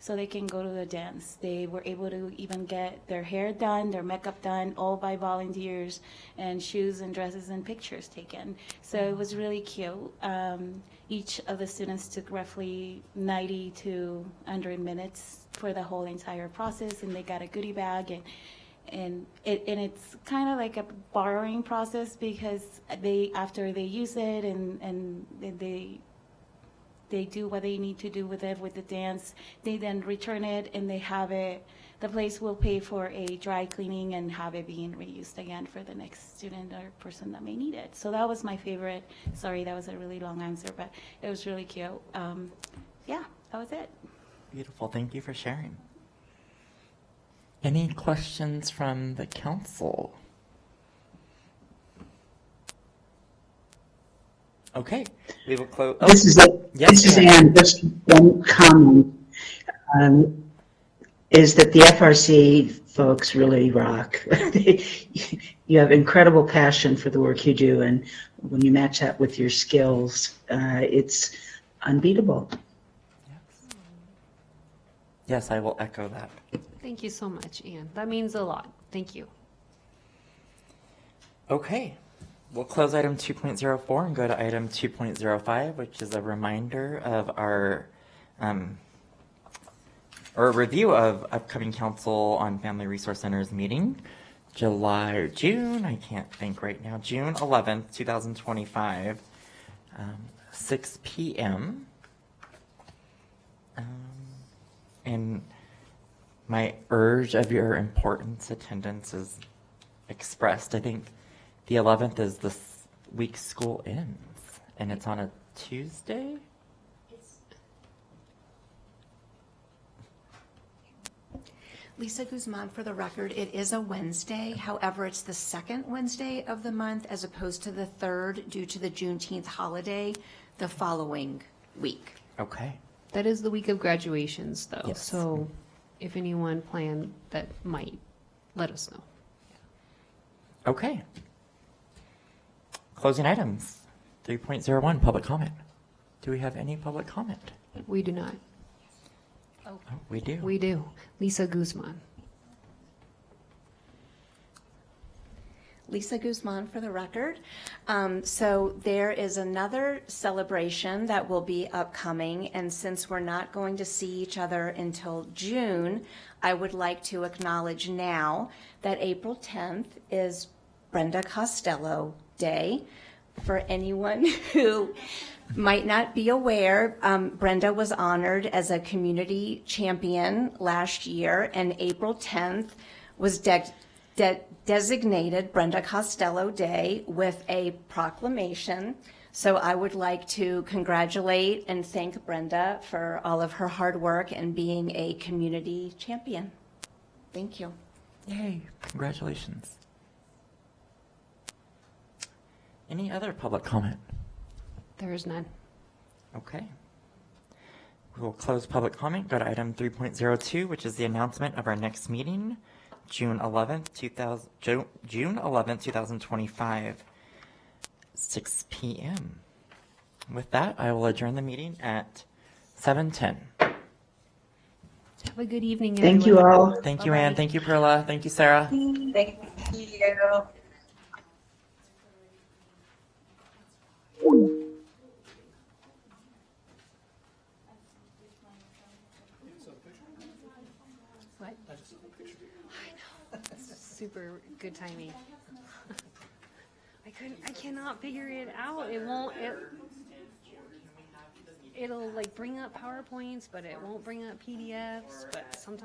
[SPEAKER 9] so they can go to the dance. They were able to even get their hair done, their makeup done, all by volunteers, and shoes and dresses and pictures taken. So it was really cute. Each of the students took roughly 90 to 100 minutes for the whole entire process, and they got a goodie bag, and it's kind of like a borrowing process, because they, after they use it and they do what they need to do with it, with the dance, they then return it, and they have it, the place will pay for a dry cleaning and have it being reused again for the next student or person that may need it. So that was my favorite. Sorry, that was a really long answer, but it was really cute. Yeah, that was it.
[SPEAKER 4] Beautiful. Thank you for sharing. Any questions from the council? Okay, we will close. Oh,
[SPEAKER 3] This is Ann. Just one comment. Is that the FRC folks really rock. You have incredible passion for the work you do, and when you match that with your skills, it's unbeatable.
[SPEAKER 4] Yes, I will echo that.
[SPEAKER 1] Thank you so much, Anne. That means a lot. Thank you.
[SPEAKER 4] Okay, we'll close item 2.04 and go to item 2.05, which is a reminder of our or a review of upcoming Council on Family Resource Centers meeting, July or June, I can't think right now, June 11th, 2025, 6 p.m. And my urge of your importance attendance is expressed. I think the 11th is this week school ends, and it's on a Tuesday?
[SPEAKER 7] Lisa Guzman, for the record, it is a Wednesday. However, it's the second Wednesday of the month as opposed to the third due to the Juneteenth holiday the following week.
[SPEAKER 4] Okay.
[SPEAKER 1] That is the week of graduations, though.
[SPEAKER 4] Yes.
[SPEAKER 1] So if anyone planned that might, let us know.
[SPEAKER 4] Okay. Closing items. 3.01, public comment. Do we have any public comment?
[SPEAKER 1] We do not.
[SPEAKER 4] Oh, we do.
[SPEAKER 1] We do. Lisa Guzman.
[SPEAKER 7] Lisa Guzman, for the record. So there is another celebration that will be upcoming, and since we're not going to see each other until June, I would like to acknowledge now that April 10th is Brenda Costello Day. For anyone who might not be aware, Brenda was honored as a community champion last year, and April 10th was designated Brenda Costello Day with a proclamation. So I would like to congratulate and thank Brenda for all of her hard work and being a community champion. Thank you.
[SPEAKER 4] Yay, congratulations. Any other public comment?
[SPEAKER 1] There is none.
[SPEAKER 4] Okay. We will close public comment, go to item 3.02, which is the announcement of our next meeting, June 11th, 2025, 6 p.m. With that, I will adjourn the meeting at 7:10.
[SPEAKER 1] Have a good evening, everyone.
[SPEAKER 3] Thank you all.
[SPEAKER 4] Thank you, Anne. Thank you, Perla. Thank you, Sarah.
[SPEAKER 6] Thank you.
[SPEAKER 1] What? I know. Super good timing. I cannot figure it out. It'll like bring up PowerPoints, but it won't bring up PDFs, but sometimes